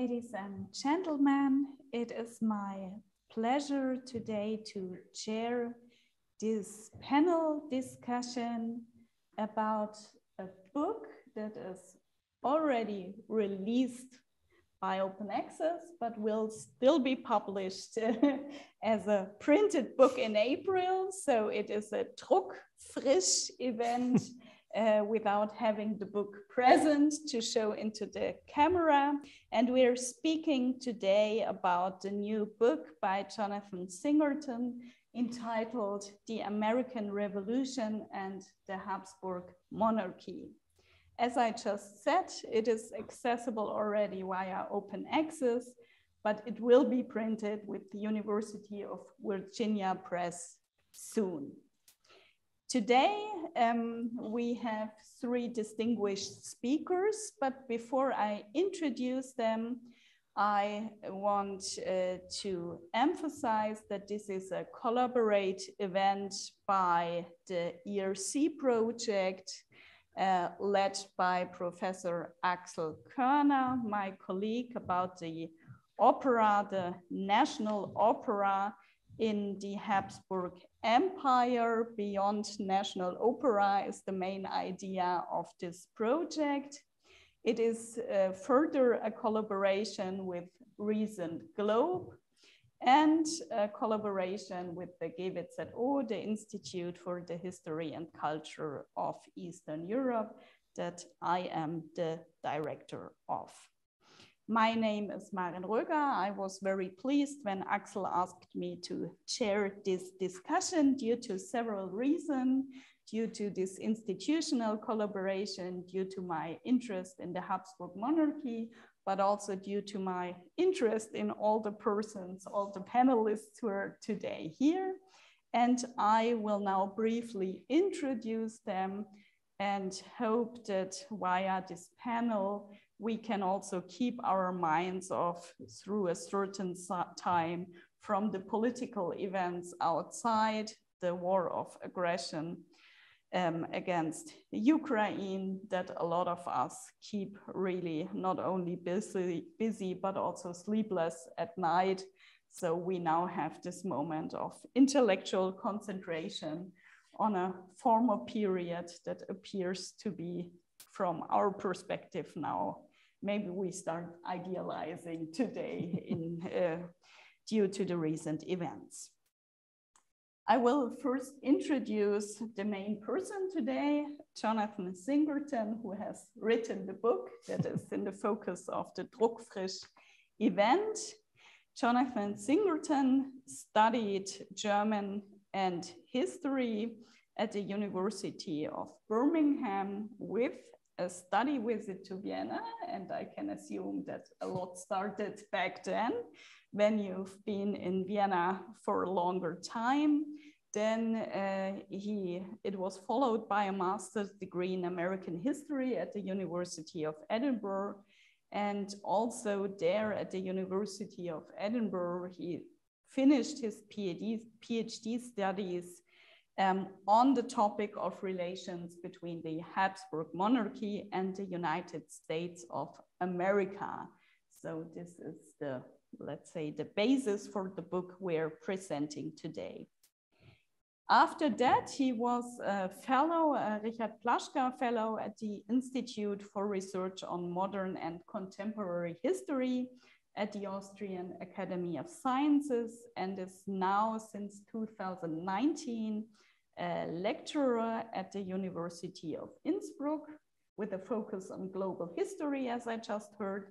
Ladies and gentlemen, it is my pleasure today to chair this panel discussion about a book that is already released by open access, but will still be published as a printed book in April. So it is a Druckfrisch event without having the book present to show into the camera. And we're speaking today about the new book by Jonathan Singerton entitled The American Revolution and the Habsburg Monarchy. As I just said, it is accessible already via open access, but it will be printed with the University of Virginia Press soon. Today, we have three distinguished speakers, but before I introduce them, I want to emphasize that this is a collaborate event by the ERC project, led by Professor Axel Kerner, my colleague, about the opera, the national opera in the Habsburg Empire. Beyond national opera is the main idea of this project. It is further a collaboration with Recent Globe and a collaboration with the GWZO, the Institute for the History and Culture of Eastern Europe, that I am the director of. My name is Margaret Royga. I was very pleased when Axel asked me to chair this discussion due to several reasons, due to this institutional collaboration, due to my interest in the Habsburg Monarchy, but also due to my interest in all the persons, all the panelists who are today here. And I will now briefly introduce them and hope that via this panel, we can also keep our minds off through a certain time from the political events outside, the war of aggression against Ukraine, that a lot of us keep really not only busy, but also sleepless at night. So we now have this moment of intellectual concentration on a former period that appears to be, from our perspective now, maybe we start idealizing today due to the recent events. I will first introduce the main person today, Jonathan Singerton, who has written the book that is in the focus of the Druckfrisch event. Jonathan Singerton studied German and history at the University of Birmingham with a study visit to Vienna, and I can assume that a lot started back then. When you've been in Vienna for a longer time, then it was followed by a master's degree in American history at the University of Edinburgh. And also there at the University of Edinburgh, he finished his PhD studies on the topic of relations between the Habsburg monarchy and the United States of America. So this is the, let's say, the basis for the book we're presenting today. After that, he was a fellow, a Richard Plaschka fellow at the Institute for Research on Modern and Contemporary History at the Austrian Academy of Sciences, and is now, since 2019, a lecturer at the University of Innsbruck with a focus on global history, as I just heard,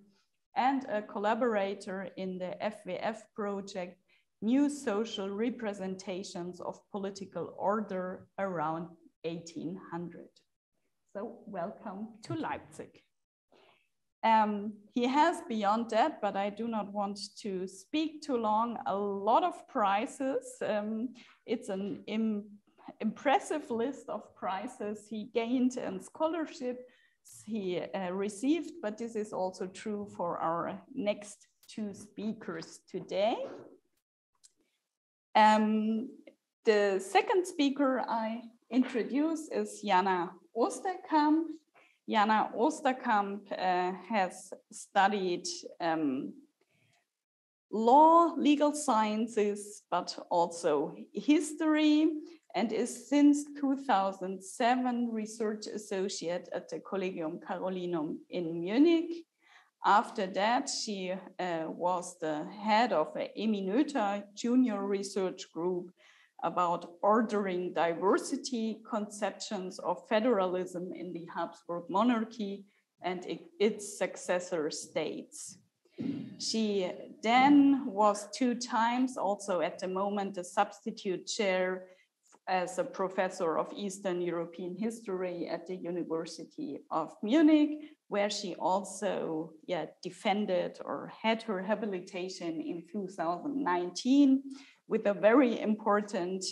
and a collaborator in the FWF project, New Social Representations of Political Order around 1800. So welcome to Leipzig. He has, beyond that, but I do not want to speak too long, a lot of prizes. It's an impressive list of prizes he gained and scholarships he received, but this is also true for our next two speakers today. The second speaker I introduce is Jana Osterkamp. Jana Osterkamp has studied law, legal sciences, but also history, and is since 2007 research associate at the Collegium Carolinum in Munich. After that, she was the head of a Eminöter junior research group about ordering diversity, conceptions of federalism in the Habsburg Monarchy and its successor states. She then was 2 times, also at the moment, a substitute chair as a professor of Eastern European history at the University of Munich, where she also defended or had her habilitation in 2019 with a very important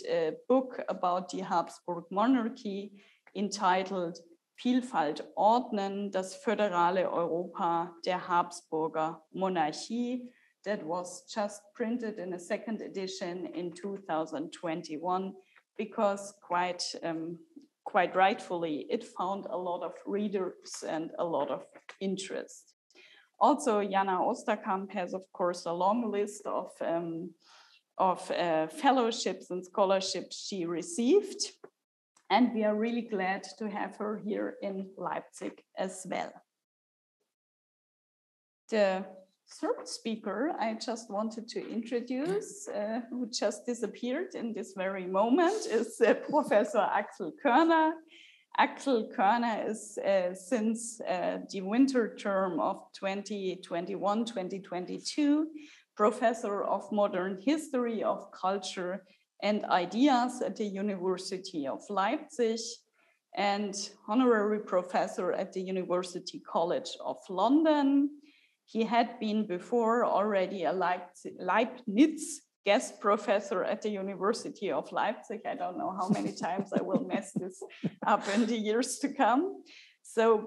book about the Habsburg Monarchy entitled Vielfalt ordnen, das föderale Europa der Habsburger Monarchie, that was just printed in a 2nd edition in 2021, because quite rightfully, it found a lot of readers and a lot of interest. Also, Jana Osterkamp has, of course, a long list of fellowships and scholarships she received. And we are really glad to have her here in Leipzig as well. The 3rd speaker I just wanted to introduce, who just disappeared in this very moment, is Professor Axel Kerner. Axel Kerner is since the winter term of 2021-2022, Professor of Modern History of Culture and Ideas at the University of Leipzig, and honorary professor at the University College of London. He had been before already a Leibniz guest professor at the University of Leipzig. I don't know how many times I will mess this up in the years to come.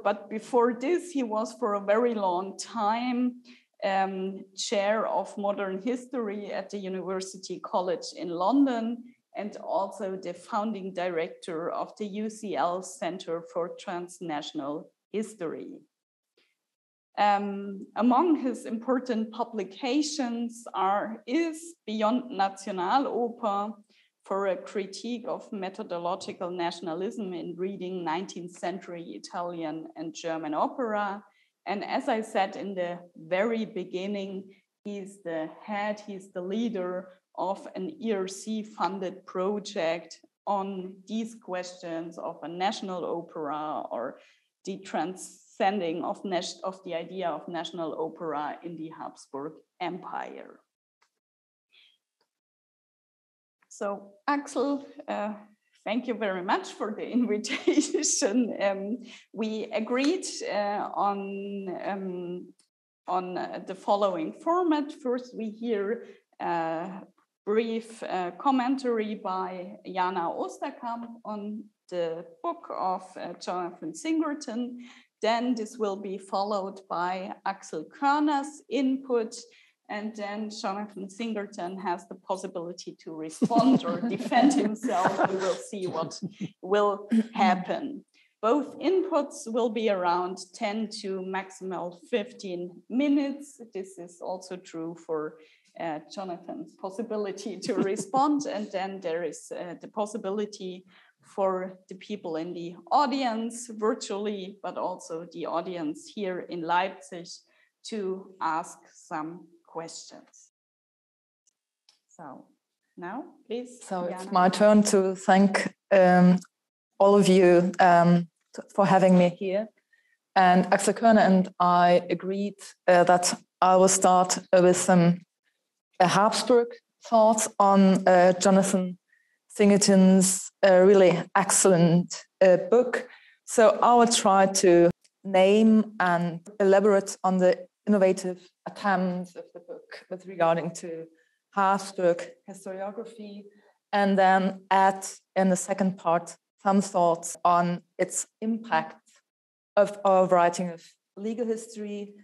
But before this, he was for a very long time chair of modern history at the University College in London, and also the founding director of the UCL Center for Transnational History. Among his important publications is Beyond Nationaloper, for a critique of methodological nationalism in reading 19th century Italian and German opera. And as I said in the very beginning, he's the leader of an ERC-funded project on these questions of a national opera, or the transcending of the idea of national opera in the Habsburg Empire. So Axel, thank you very much for the invitation. We agreed on the following format. First, we hear a brief commentary by Jana Osterkamp on the book of Jonathan Singerton. Then this will be followed by Axel Kerner's input. And then Jonathan Singerton has the possibility to respond or defend himself. We will see what will happen. Both inputs will be around 10 to maximal 15 minutes. This is also true for Jonathan's possibility to respond. And then there is the possibility for the people in the audience virtually, but also the audience here in Leipzig, to ask some questions. So now, please. So Jana. It's my turn to thank all of you for having me here. And Axel Kerner and I agreed that I will start with some Habsburg thoughts on Jonathan Singerton's really excellent book. So I will try to name and elaborate on the innovative attempts of the book with regarding to Habsburg historiography, and then add in the second part some thoughts on its impact of our writing of legal history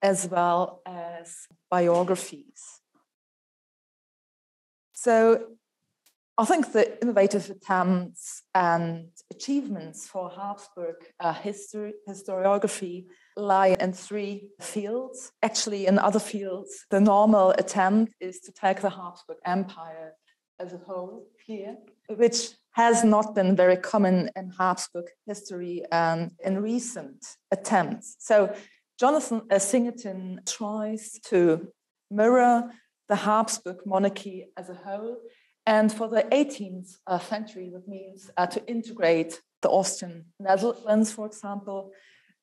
as well as biographies. So I think the innovative attempts and achievements for Habsburg historiography lie in three fields. Actually, in other fields, the normal attempt is to take the Habsburg Empire as a whole here, which has not been very common in Habsburg history in recent attempts. So Jonathan Singerton tries to mirror the Habsburg monarchy as a whole. And for the 18th century, that means to integrate the Austrian Netherlands, for example,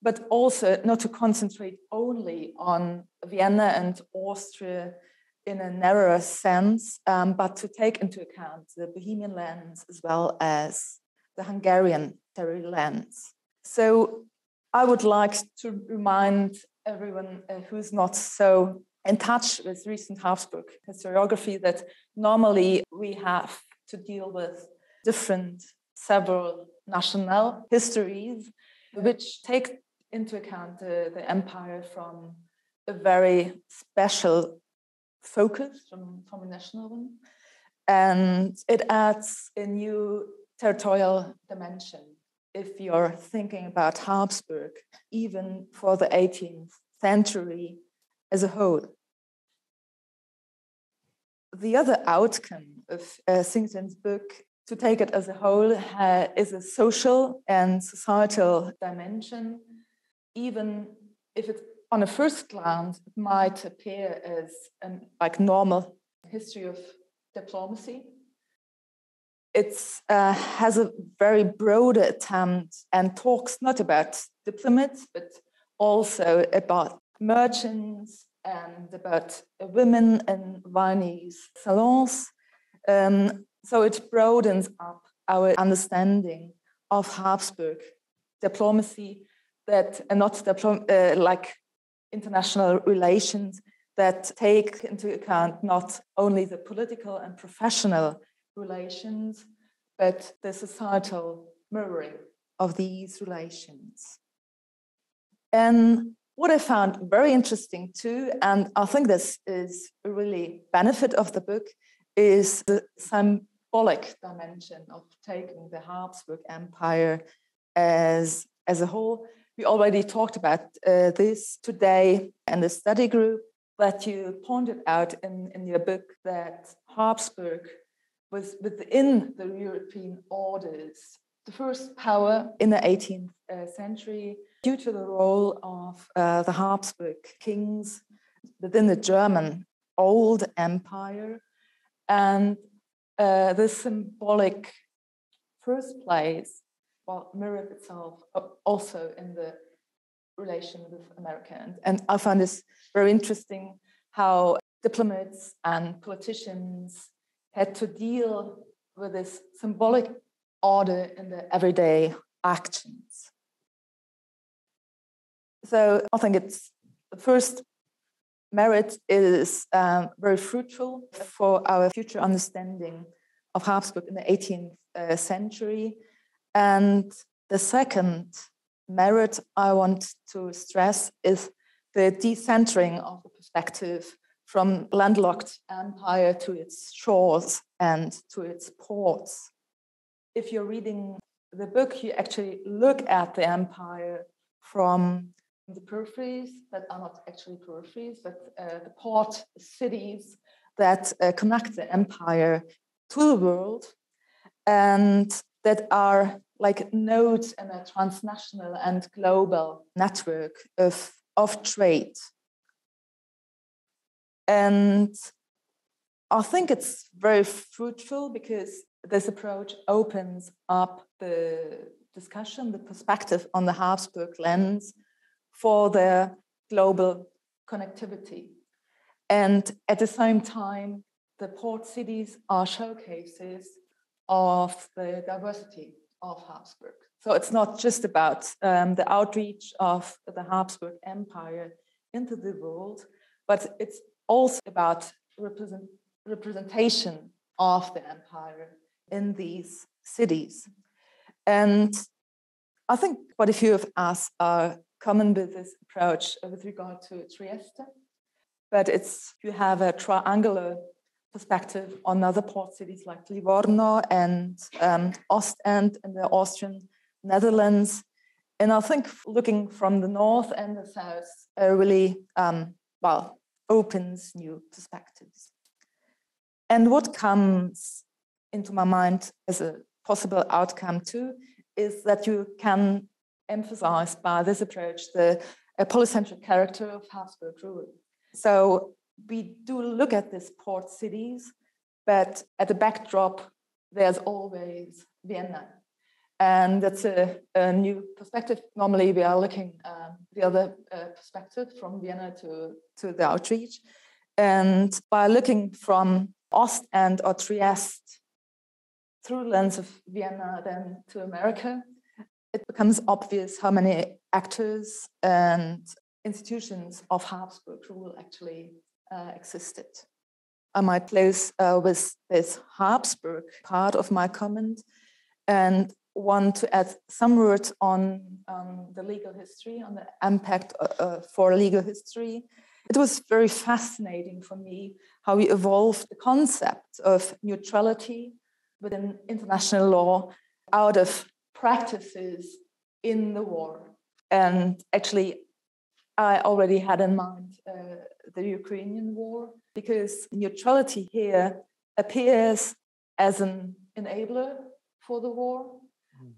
but also not to concentrate only on Vienna and Austria in a narrower sense, but to take into account the Bohemian lands as well as the Hungarian territorial lands. So I would like to remind everyone who's not so in touch with recent Habsburg historiography that normally we have to deal with several national histories, which take into account the empire from a very special focus from a national one. And it adds a new territorial dimension if you're thinking about Habsburg, even for the 18th century as a whole. The other outcome of Singerton's book, to take it as a whole, is a social and societal dimension, even if it, on a first glance, it might appear as like normal history of diplomacy. It has a very broad attempt and talks not about diplomats, but also about merchants and about women in Viennese salons. So it broadens up our understanding of Habsburg diplomacy, that not like international relations that take into account not only the political and professional relations, but the societal mirroring of these relations. And what I found very interesting too, and I think this is a really benefit of the book, is the symbolic dimension of taking the Habsburg Empire as a whole. We already talked about this today in the study group, that you pointed out in your book that Habsburg was within the European orders the first power in the 18th century due to the role of the Habsburg kings within the German old empire. And the symbolic first place mirrored itself also in the relation with America. And I find this very interesting, how diplomats and politicians had to deal with this symbolic order in their everyday actions. So I think it's the first merit is very fruitful for our future understanding of Habsburg in the 18th century. And the second merit I want to stress is the decentering of the perspective from landlocked empire to its shores and to its ports. If you're reading the book, you actually look at the empire from the peripheries that are not actually peripheries, but the port cities that connect the empire to the world, and that are like nodes in a transnational and global network of trade. And I think it's very fruitful because this approach opens up the discussion, the perspective on the Habsburg lens for their global connectivity. And at the same time, the port cities are showcases of the diversity of Habsburg. So it's not just about the outreach of the Habsburg Empire into the world, but it's also about representation of the empire in these cities. And I think quite a few of us are common with this approach with regard to Trieste, but you have a triangular perspective on other port cities like Livorno and Ostend in the Austrian Netherlands. And I think looking from the north and the south really, opens new perspectives. And what comes into my mind as a possible outcome too is that you can emphasize by this approach the polycentric character of Habsburg rule. So we do look at these port cities, but at the backdrop, there's always Vienna. And that's a new perspective. Normally, we are looking the other perspective from Vienna to the outreach. And by looking from Ostend or Trieste through the lens of Vienna, then to America, it becomes obvious how many actors and institutions of Habsburg rule actually existed. I might close with this Habsburg part of my comment and want to add some words on the legal history, on the impact for legal history. It was very fascinating for me how we evolved the concept of neutrality within international law out of practices in the war. And actually, I already had in mind the Ukrainian war, because neutrality here appears as an enabler for the war.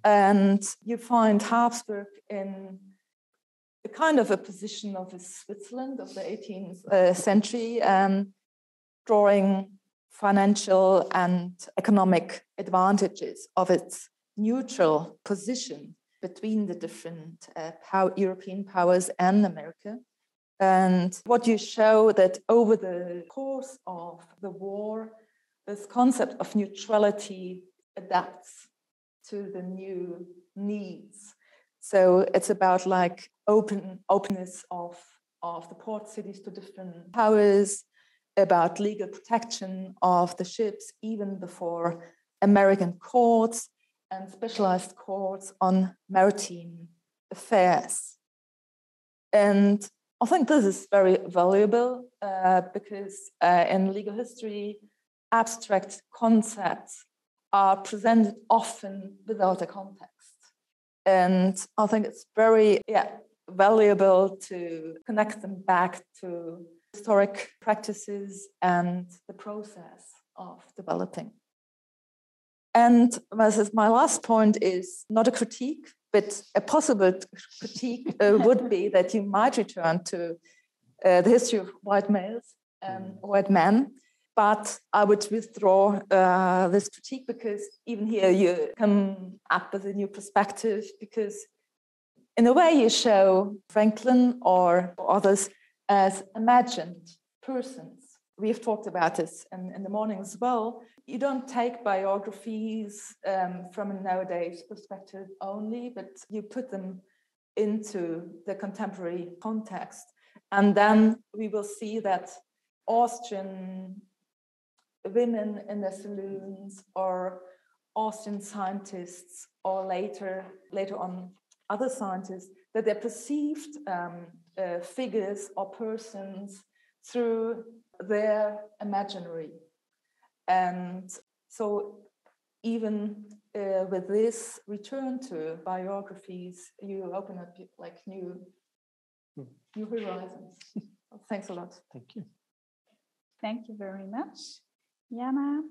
And you find Habsburg in a kind of a position of a Switzerland of the 18th century, drawing financial and economic advantages of its neutral position between the different European powers and America. And what you show that over the course of the war, this concept of neutrality adapts to the new needs. So it's about like openness of the port cities to different powers, about legal protection of the ships, even before American courts and specialized courts on maritime affairs. And I think this is very valuable because in legal history, abstract concepts are presented often without a context. And I think it's very valuable to connect them back to historic practices and the process of developing. And my last point is not a critique, but a possible critique would be that you might return to the history of white males and white men. But I would withdraw this critique because even here you come up with a new perspective, because in a way you show Franklin or others as imagined persons. We've talked about this in the morning as well. You don't take biographies from a nowadays perspective only, but you put them into the contemporary context. And then we will see that Austrian women in their saloons, or Austrian scientists, or later on other scientists, that they're perceived figures or persons through their imaginary. And so even with this return to biographies, you open up like new horizons. Thanks a lot. Thank you. Thank you very much, Jana.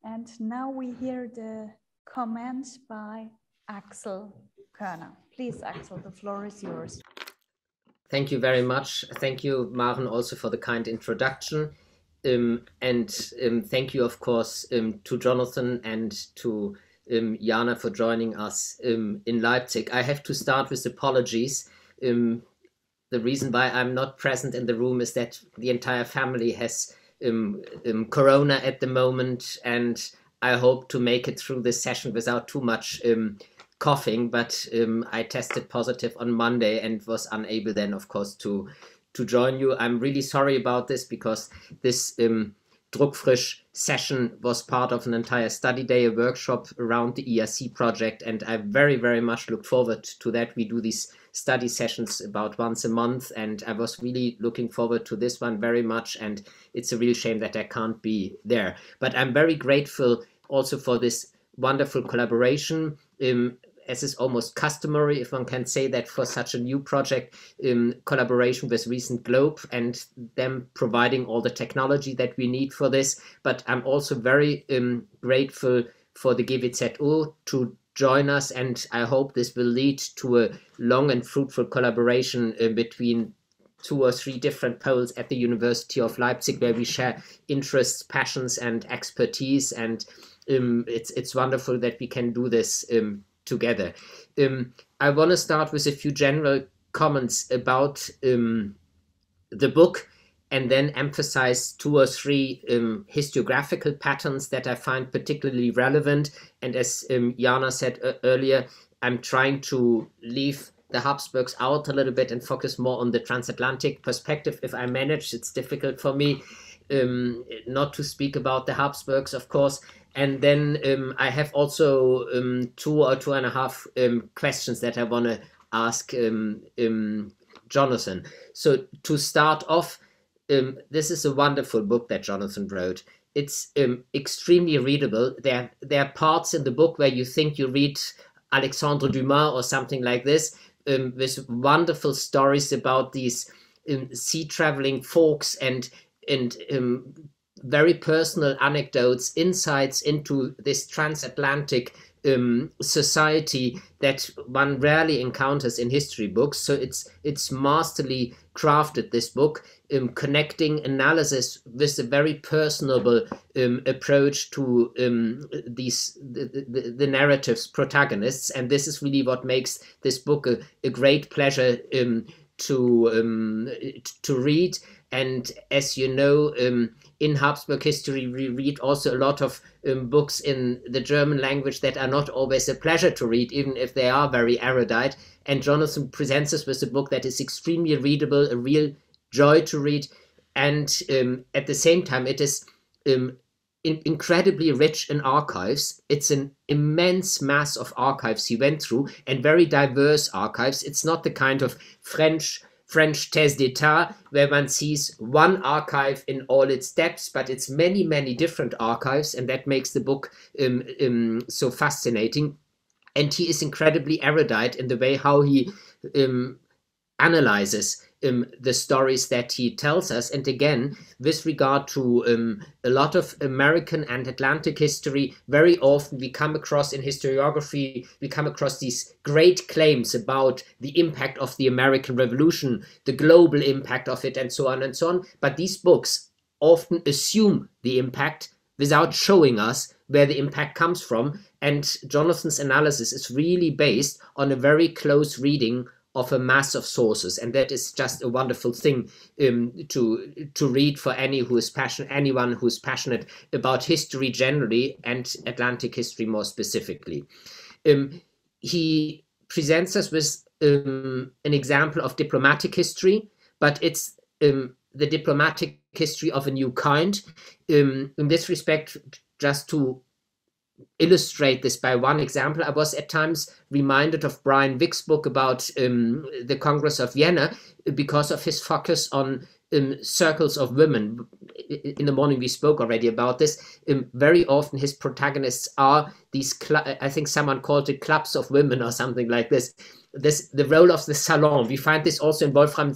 And now we hear the comment by Axel Kerner. Please, Axel, the floor is yours. Thank you very much. Thank you, Maren, also for the kind introduction. And thank you, of course, to Jonathan and to Jana for joining us in Leipzig. I have to start with apologies. The reason why I'm not present in the room is that the entire family has Corona at the moment, and I hope to make it through this session without too much coughing, but I tested positive on Monday and was unable then, of course, to join you. I'm really sorry about this, because this Druckfrisch session was part of an entire study day, a workshop around the ERC project, and I very, very much look forward to that. We do these study sessions about once a month, and I was really looking forward to this one very much, and it's a real shame that I can't be there. But I'm very grateful also for this wonderful collaboration. As is almost customary, if one can say that, for such a new project, collaboration with Recent Globe and them providing all the technology that we need for this. But I'm also very grateful for the GWZO to join us, and I hope this will lead to a long and fruitful collaboration between 2 or 3 different poles at the University of Leipzig, where we share interests, passions, and expertise. And it's wonderful that we can do this together. I want to start with a few general comments about the book, and then emphasize 2 or 3 historiographical patterns that I find particularly relevant. And as Jana said earlier, I'm trying to leave the Habsburgs out a little bit and focus more on the transatlantic perspective. If I manage, it's difficult for me not to speak about the Habsburgs, of course. And then I have also 2 or 2.5 questions that I want to ask Jonathan. So to start off, this is a wonderful book that Jonathan wrote. It's extremely readable. There are parts in the book where you think you read Alexandre Dumas or something like this, with wonderful stories about these sea traveling folks and very personal anecdotes, insights into this transatlantic society that one rarely encounters in history books. So it's masterly crafted, this book, connecting analysis with a very personable approach to the narrative's protagonists. And this is really what makes this book a great pleasure to read. And as you know, in Habsburg history, we read also a lot of books in the German language that are not always a pleasure to read, even if they are very erudite. And Jonathan presents us with a book that is extremely readable, a real joy to read. And at the same time, it is incredibly rich in archives. It's an immense mass of archives he went through, and very diverse archives. It's not the kind of French thèse d'état where one sees one archive in all its depths, but it's many, many different archives, and that makes the book so fascinating. And he is incredibly erudite in the way how he analyzes the stories that he tells us. And again, with regard to a lot of American and Atlantic history, very often we come across in historiography, we come across these great claims about the impact of the American Revolution, the global impact of it, and so on and so on. But these books often assume the impact without showing us where the impact comes from. And Jonathan's analysis is really based on a very close reading of a mass of sources, and that is just a wonderful thing to read for anyone who is passionate about history generally and Atlantic history more specifically. He presents us with an example of diplomatic history, but it's the diplomatic history of a new kind. In this respect, just to illustrate this by one example, I was at times reminded of Brian Wick's book about the Congress of Vienna, because of his focus on circles of women. In the morning we spoke already about this. Very often his protagonists are these, I think someone called it clubs of women or something like this. The role of the salon. We find this also in Wolfram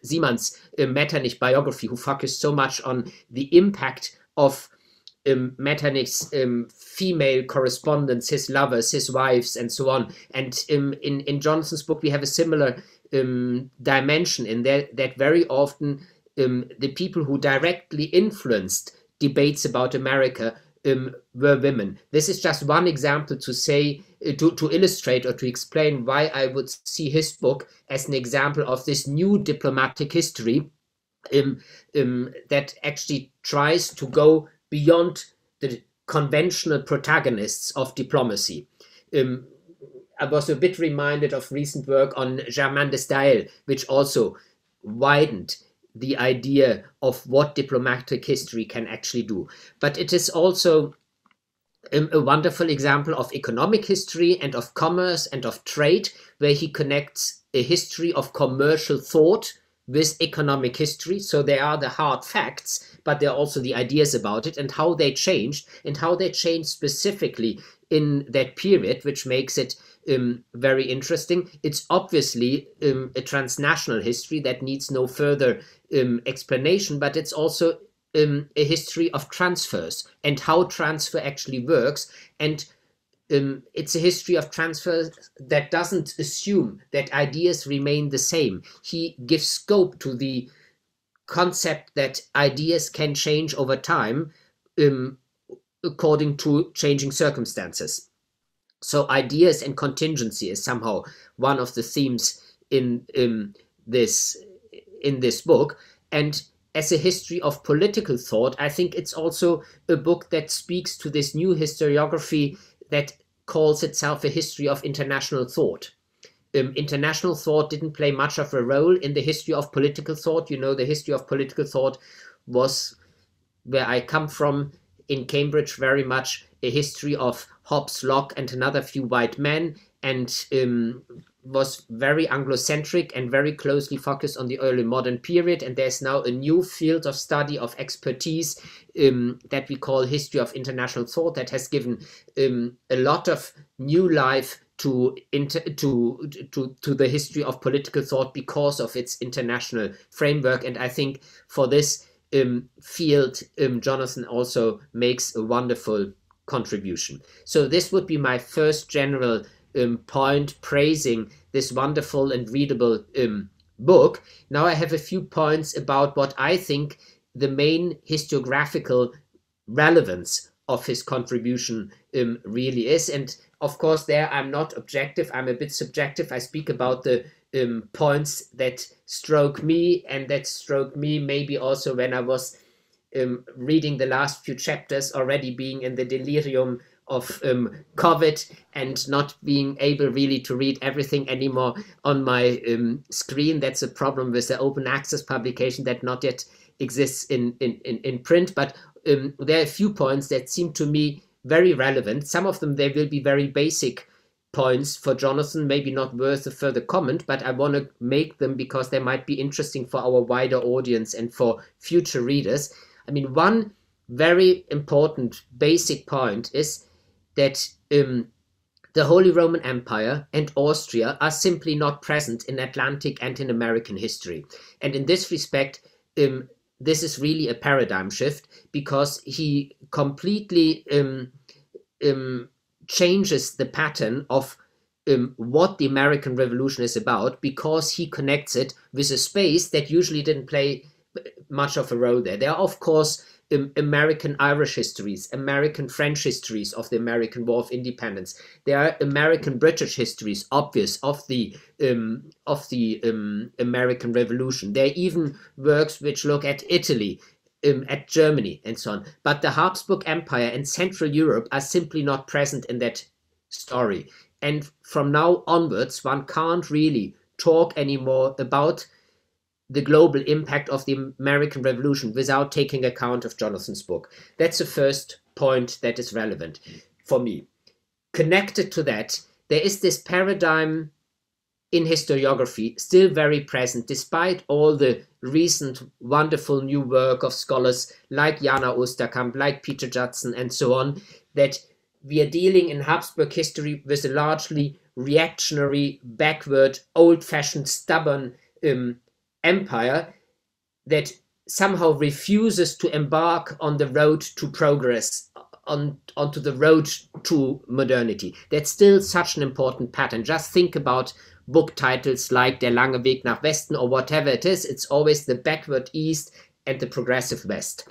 Siemens' Metternich biography, who focused so much on the impact of Metternich's female correspondents, his lovers, his wives, and so on. And in Jonathan's book, we have a similar dimension in there, that very often the people who directly influenced debates about America were women. This is just one example to say, to illustrate or to explain why I would see his book as an example of this new diplomatic history that actually tries to go beyond the conventional protagonists of diplomacy. I was a bit reminded of recent work on Germain de Staël, which also widened the idea of what diplomatic history can actually do. But it is also a wonderful example of economic history and of commerce and of trade, where he connects a history of commercial thought with economic history. So there are the hard facts, but there are also the ideas about it and how they changed, and how they changed specifically in that period, which makes it very interesting. It's obviously a transnational history that needs no further explanation, but it's also a history of transfers and how transfer actually works. And it's a history of transfer that doesn't assume that ideas remain the same. He gives scope to the concept that ideas can change over time according to changing circumstances. So ideas and contingency is somehow one of the themes in this book. And as a history of political thought, I think it's also a book that speaks to this new historiography that calls itself a history of international thought. International thought didn't play much of a role in the history of political thought. You know, the history of political thought was, where I come from in Cambridge, very much a history of Hobbes, Locke, and another few white men, and was very Anglo-centric and very closely focused on the early modern period. And there's now a new field of study, of expertise, that we call history of international thought, that has given a lot of new life to the history of political thought because of its international framework. And I think for this field, Jonathan also makes a wonderful contribution. So this would be my first general point, praising this wonderful and readable book. Now I have a few points about what I think the main historiographical relevance of his contribution really is. And of course, there I'm not objective, I'm a bit subjective. I speak about the points that stroke me, and that stroke me maybe also when I was reading the last few chapters, already being in the delirium of COVID and not being able really to read everything anymore on my screen. That's a problem with the open access publication that not yet exists in print. But there are a few points that seem to me very relevant. Some of them, they will be very basic points for Jonathan, maybe not worth a further comment, but I want to make them because they might be interesting for our wider audience and for future readers. I mean, one very important basic point is that the Holy Roman Empire and Austria are simply not present in Atlantic and in American history. And in this respect, this is really a paradigm shift, because he completely changes the pattern of what the American Revolution is about, because he connects it with a space that usually didn't play much of a role there. There are, of course, American Irish histories, American French histories of the American War of Independence. There are American British histories, obvious, of the American Revolution. There are even works which look at Italy, at Germany, and so on. But the Habsburg Empire and Central Europe are simply not present in that story. And from now onwards, one can't really talk anymore about the global impact of the American Revolution without taking account of Jonathan's book. That's the first point that is relevant for me. Connected to that, there is this paradigm in historiography still very present, despite all the recent wonderful new work of scholars like Jana Osterkamp, like Peter Judson, and so on, that we are dealing in Habsburg history with a largely reactionary, backward, old-fashioned, stubborn empire that somehow refuses to embark on the road to progress, onto the road to modernity. That's still such an important pattern. Just think about book titles like Der lange Weg nach Westen or whatever it is. It's always the backward East and the progressive West.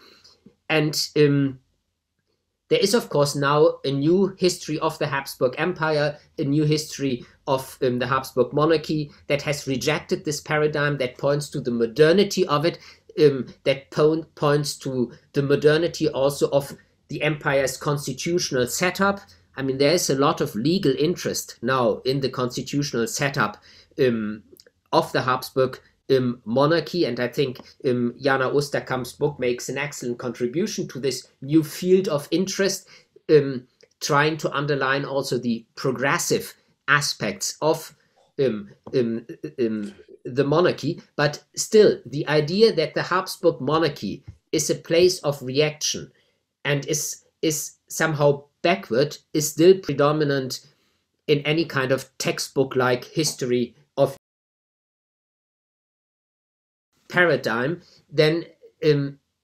And there is, of course, now a new history of the Habsburg Empire, a new history of the Habsburg Monarchy that has rejected this paradigm, that points to the modernity of it, that points to the modernity also of the empire's constitutional setup. I mean, there is a lot of legal interest now in the constitutional setup of the Habsburg monarchy, and I think Jana Osterkamp's book makes an excellent contribution to this new field of interest, trying to underline also the progressive aspects of the monarchy, but still the idea that the Habsburg monarchy is a place of reaction and is somehow backward is still predominant in any kind of textbook-like history of paradigm. Then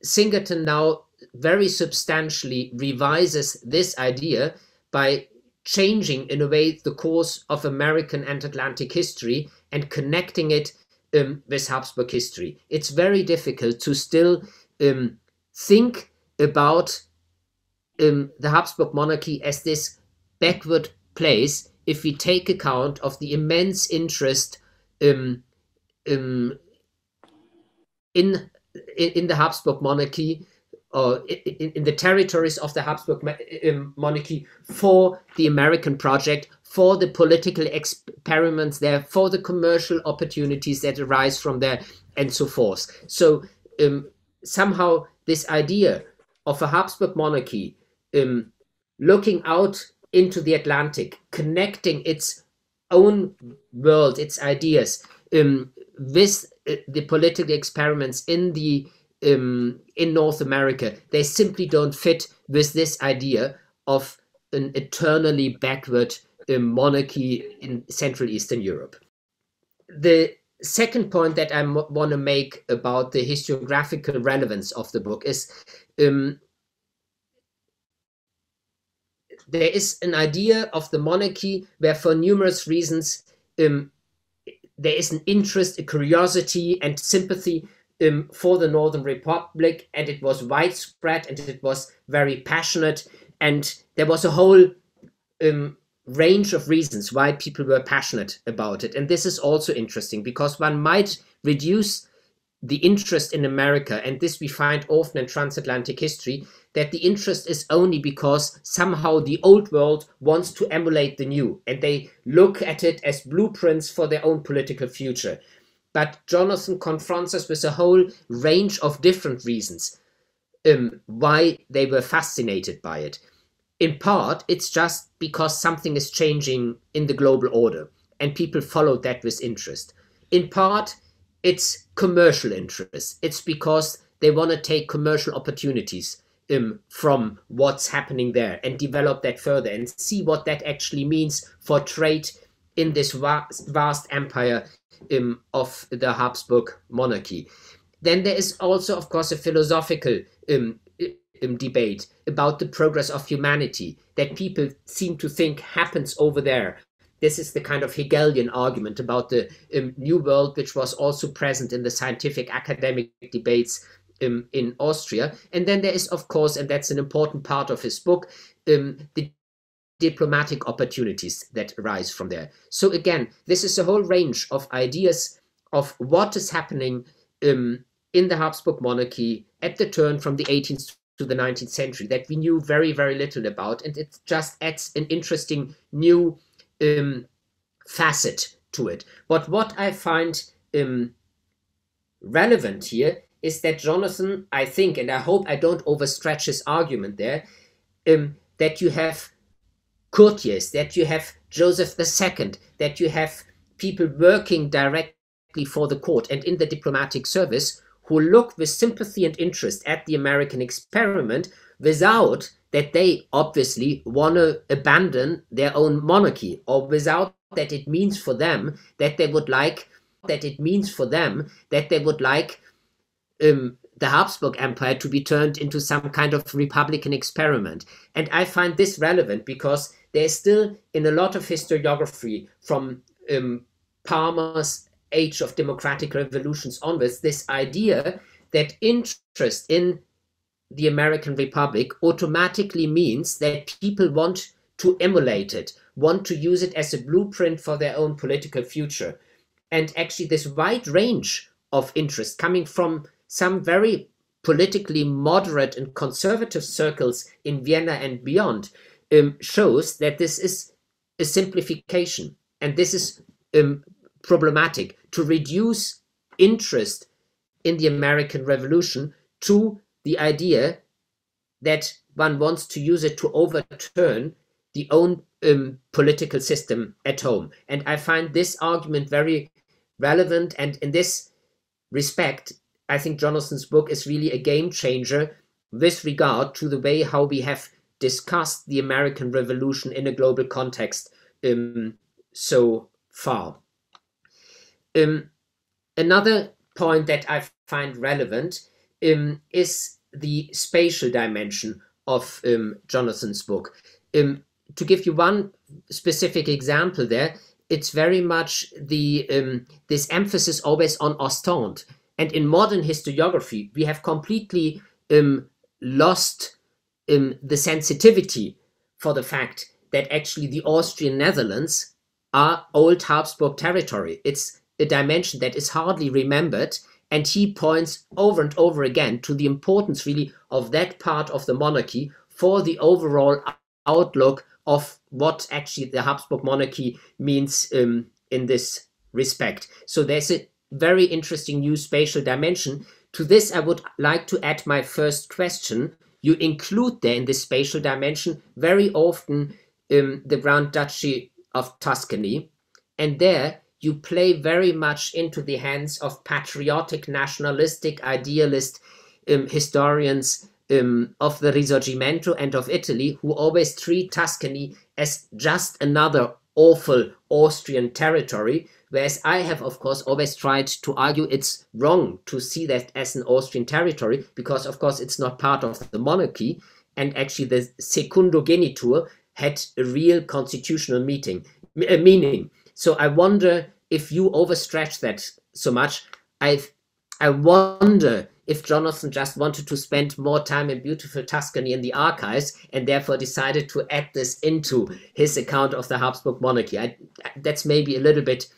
Singerton now very substantially revises this idea by changing in a way the course of American and Atlantic history and connecting it with Habsburg history. It's very difficult to still think about the Habsburg monarchy as this backward place if we take account of the immense interest in the Habsburg monarchy, or in the territories of the Habsburg monarchy, for the American project, for the political experiments there, for the commercial opportunities that arise from there, and so forth. So somehow this idea of a Habsburg monarchy looking out into the Atlantic, connecting its own world, its ideas, with the political experiments in North America, they simply don't fit with this idea of an eternally backward monarchy in Central Eastern Europe. The second point that I want to make about the historiographical relevance of the book is there is an idea of the monarchy where, for numerous reasons, there is an interest, a curiosity and sympathy for the Northern Republic, and it was widespread and it was very passionate, and there was a whole range of reasons why people were passionate about it. And this is also interesting because one might reduce the interest in America, and this we find often in transatlantic history, that the interest is only because somehow the old world wants to emulate the new, and they look at it as blueprints for their own political future. But Jonathan confronts us with a whole range of different reasons why they were fascinated by it. In part, it's just because something is changing in the global order, and people followed that with interest. In part, it's commercial interest. It's because they want to take commercial opportunities from what's happening there and develop that further and see what that actually means for trade in this vast empire of the Habsburg monarchy. Then there is also, of course, a philosophical debate about the progress of humanity that people seem to think happens over there. This is the kind of Hegelian argument about the New World, which was also present in the scientific academic debates in Austria. And then there is, of course, and that's an important part of his book, the diplomatic opportunities that arise from there. So again, this is a whole range of ideas of what is happening in the Habsburg monarchy at the turn from the 18th to the 19th century that we knew very, very little about. And it just adds an interesting new facet to it. But what I find relevant here is that Jonathan, I think, and I hope I don't overstretch his argument there, that you have courtiers, that you have Joseph II, that you have people working directly for the court and in the diplomatic service who look with sympathy and interest at the American experiment without that they obviously want to abandon their own monarchy, or without that it means for them that they would like the Habsburg Empire to be turned into some kind of republican experiment. And I find this relevant because there's still, in a lot of historiography from Palmer's Age of Democratic Revolutions onwards, this idea that interest in the American Republic automatically means that people want to emulate it, want to use it as a blueprint for their own political future. And actually this wide range of interest coming from some very politically moderate and conservative circles in Vienna and beyond shows that this is a simplification, and this is problematic. To reduce interest in the American Revolution to the idea that one wants to use it to overturn the own political system at home. And I find this argument very relevant, and in this respect, I think Jonathan's book is really a game changer with regard to the way how we have discussed the American Revolution in a global context so far. Another point that I find relevant is the spatial dimension of Jonathan's book. To give you one specific example there, it's very much this emphasis always on Ostend. And in modern historiography, we have completely lost the sensitivity for the fact that actually the Austrian Netherlands are old Habsburg territory. It's a dimension that is hardly remembered, and he points over and over again to the importance really of that part of the monarchy for the overall outlook of what actually the Habsburg monarchy means in this respect. So there's a very interesting new spatial dimension. To this, I would like to add my first question. You include there in this spatial dimension very often the Grand Duchy of Tuscany, and there you play very much into the hands of patriotic, nationalistic, idealist historians of the Risorgimento and of Italy, who always treat Tuscany as just another awful Austrian territory, whereas I have, of course, always tried to argue it's wrong to see that as an Austrian territory, because, of course, it's not part of the monarchy, and actually the secundogenitur had a real constitutional meaning. So I wonder if you overstretch that so much. I wonder if Jonathan just wanted to spend more time in beautiful Tuscany in the archives and therefore decided to add this into his account of the Habsburg monarchy. That's maybe a little bit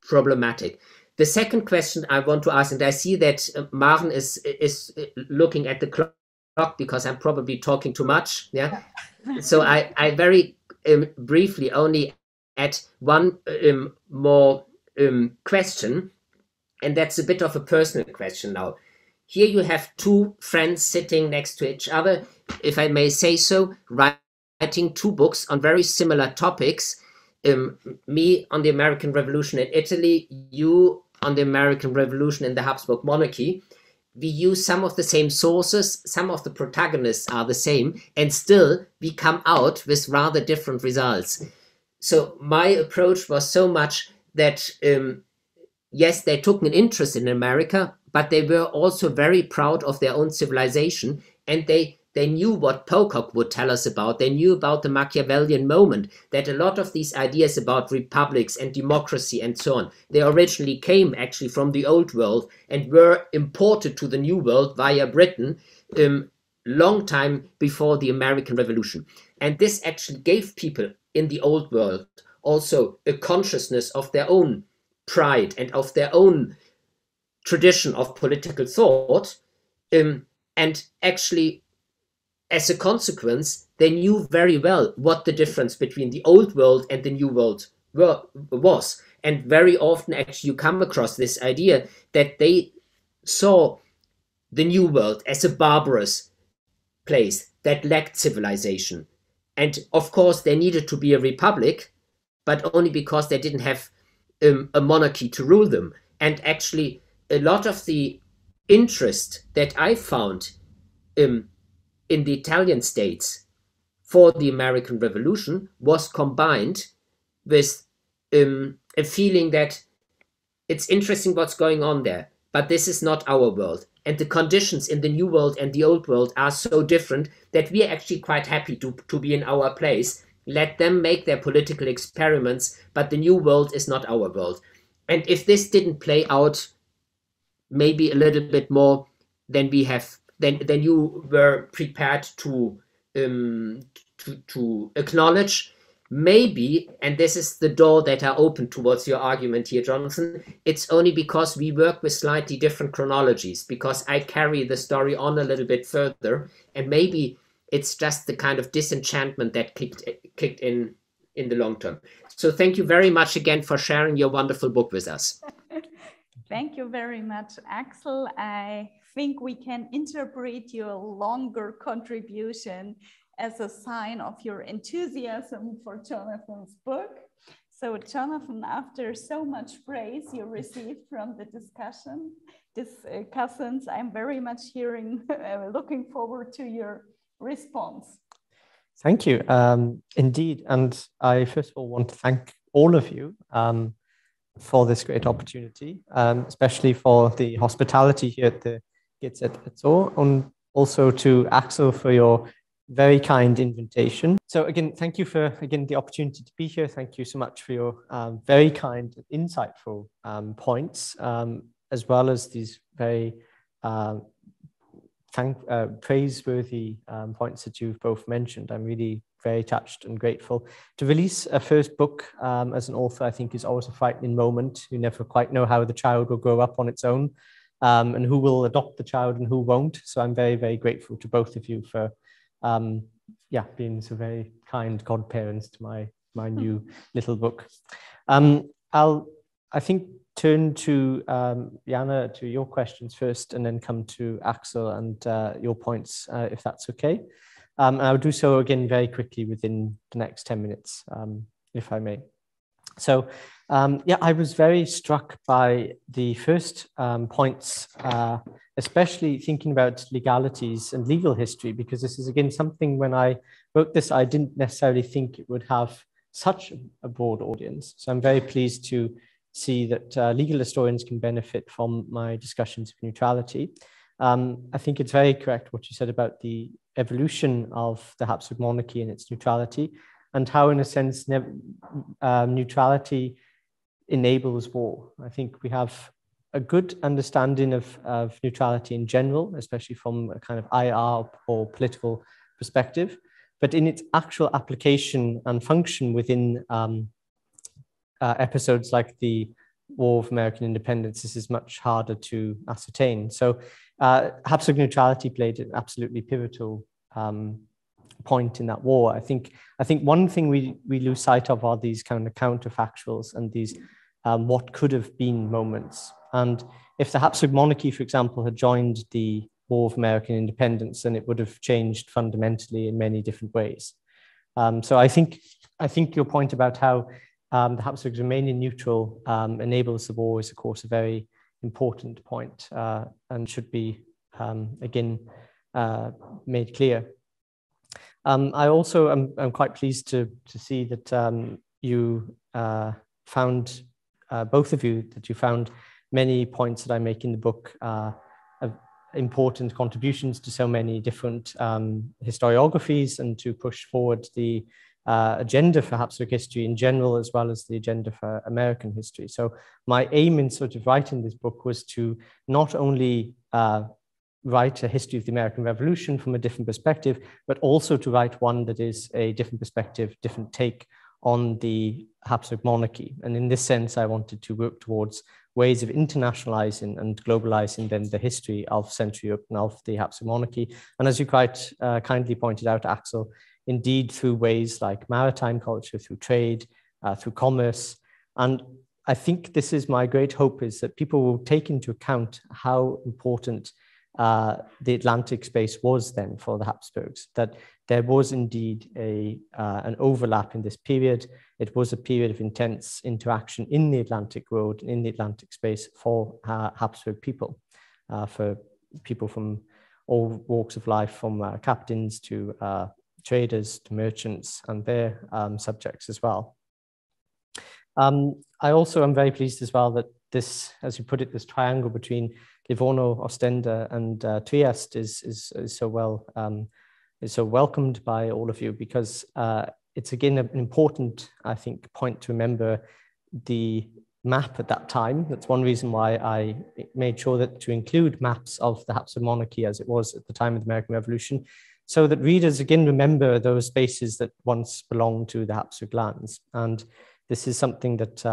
problematic. The second question I want to ask, and I see that Maren is looking at the clock because I'm probably talking too much. Yeah. So I very briefly only add one more question, and that's a bit of a personal question now. Here you have two friends sitting next to each other, if I may say so, writing two books on very similar topics. Me on the American Revolution in Italy, you on the American Revolution in the Habsburg monarchy. We use some of the same sources, some of the protagonists are the same, and still we come out with rather different results. So my approach was so much that, yes, they took an interest in America, but they were also very proud of their own civilization, and they knew what Pocock would tell us about. They knew about the Machiavellian moment, that a lot of these ideas about republics and democracy and so on, they originally came actually from the old world and were imported to the new world via Britain long time before the American Revolution. And this actually gave people in the old world also a consciousness of their own pride and of their own tradition of political thought, and actually, as a consequence, they knew very well what the difference between the old world and the new world was. And very often, actually, you come across this idea that they saw the new world as a barbarous place that lacked civilization. And of course, there needed to be a republic, but only because they didn't have a monarchy to rule them. And actually, a lot of the interest that I found in the Italian states for the American Revolution was combined with a feeling that it's interesting what's going on there, but this is not our world. And the conditions in the new world and the old world are so different that we are actually quite happy to be in our place. Let them make their political experiments, but the new world is not our world. And if this didn't play out maybe a little bit more than we have, then you were prepared to acknowledge, maybe, and this is the door that I open towards your argument here, Jonathan, it's only because we work with slightly different chronologies, because I carry the story on a little bit further, and maybe it's just the kind of disenchantment that kicked in the long term. So thank you very much again for sharing your wonderful book with us. Thank you very much, Axel. I think we can interpret your longer contribution as a sign of your enthusiasm for Jonathan's book. So Jonathan, after so much praise you received from the discussants, I'm very much looking forward to your response. Thank you, indeed. And I first of all want to thank all of you for this great opportunity, especially for the hospitality here at the GWZO, and also to Axel for your very kind invitation. So again, thank you for, the opportunity to be here. Thank you so much for your very kind, insightful points, as well as these very praiseworthy points that you've both mentioned. I'm really very touched and grateful. To release a first book as an author, I think, is always a frightening moment. You never quite know how the child will grow up on its own, and who will adopt the child and who won't. So I'm very, very grateful to both of you for being so very kind godparents to my new little book. I'll, I think, turn to Jana, to your questions first, and then come to Axel and your points, if that's okay. And I'll do so again very quickly within the next 10 minutes, if I may. So, I was very struck by the first points, especially thinking about legalities and legal history, because this is, again, something when I wrote this, I didn't necessarily think it would have such a broad audience. So I'm very pleased to see that legal historians can benefit from my discussions of neutrality. I think it's very correct what you said about the evolution of the Habsburg monarchy and its neutrality, and how, in a sense, neutrality enables war. I think we have a good understanding of neutrality in general, especially from a kind of IR or political perspective, but in its actual application and function within episodes like the War of American Independence, this is much harder to ascertain. So Habsburg neutrality played an absolutely pivotal point in that war. I think one thing we lose sight of are these kind of counterfactuals and these what could have been moments. And if the Habsburg monarchy, for example, had joined the War of American Independence, then it would have changed fundamentally in many different ways. So I think your point about how the Habsburgs remaining neutral enables the war is, of course, a very important point, and should be, again, made clear. I also am quite pleased to see that you found, both of you, that you found many points that I make in the book important contributions to so many different historiographies, and to push forward the agenda for Habsburg history in general, as well as the agenda for American history. So my aim in sort of writing this book was to not only write a history of the American Revolution from a different perspective, but also to write one that is a different perspective, different take on the Habsburg monarchy. And in this sense, I wanted to work towards ways of internationalizing and globalizing then the history of Central Europe and of the Habsburg monarchy. And as you quite kindly pointed out, Axel, indeed through ways like maritime culture, through trade, through commerce. And I think this is my great hope, is that people will take into account how important the Atlantic space was then for the Habsburgs, that there was indeed an overlap in this period. It was a period of intense interaction in the Atlantic world, in the Atlantic space, for Habsburg people, for people from all walks of life, from captains to traders to merchants and their subjects as well. I also am very pleased as well that this, as you put it, this triangle between Livorno, Ostende, and Trieste is so well is so welcomed by all of you, because it's again an important, I think, point to remember the map at that time. That's one reason why I made sure that to include maps of the Habsburg monarchy as it was at the time of the American Revolution, so that readers again remember those spaces that once belonged to the Habsburg lands. And this is something that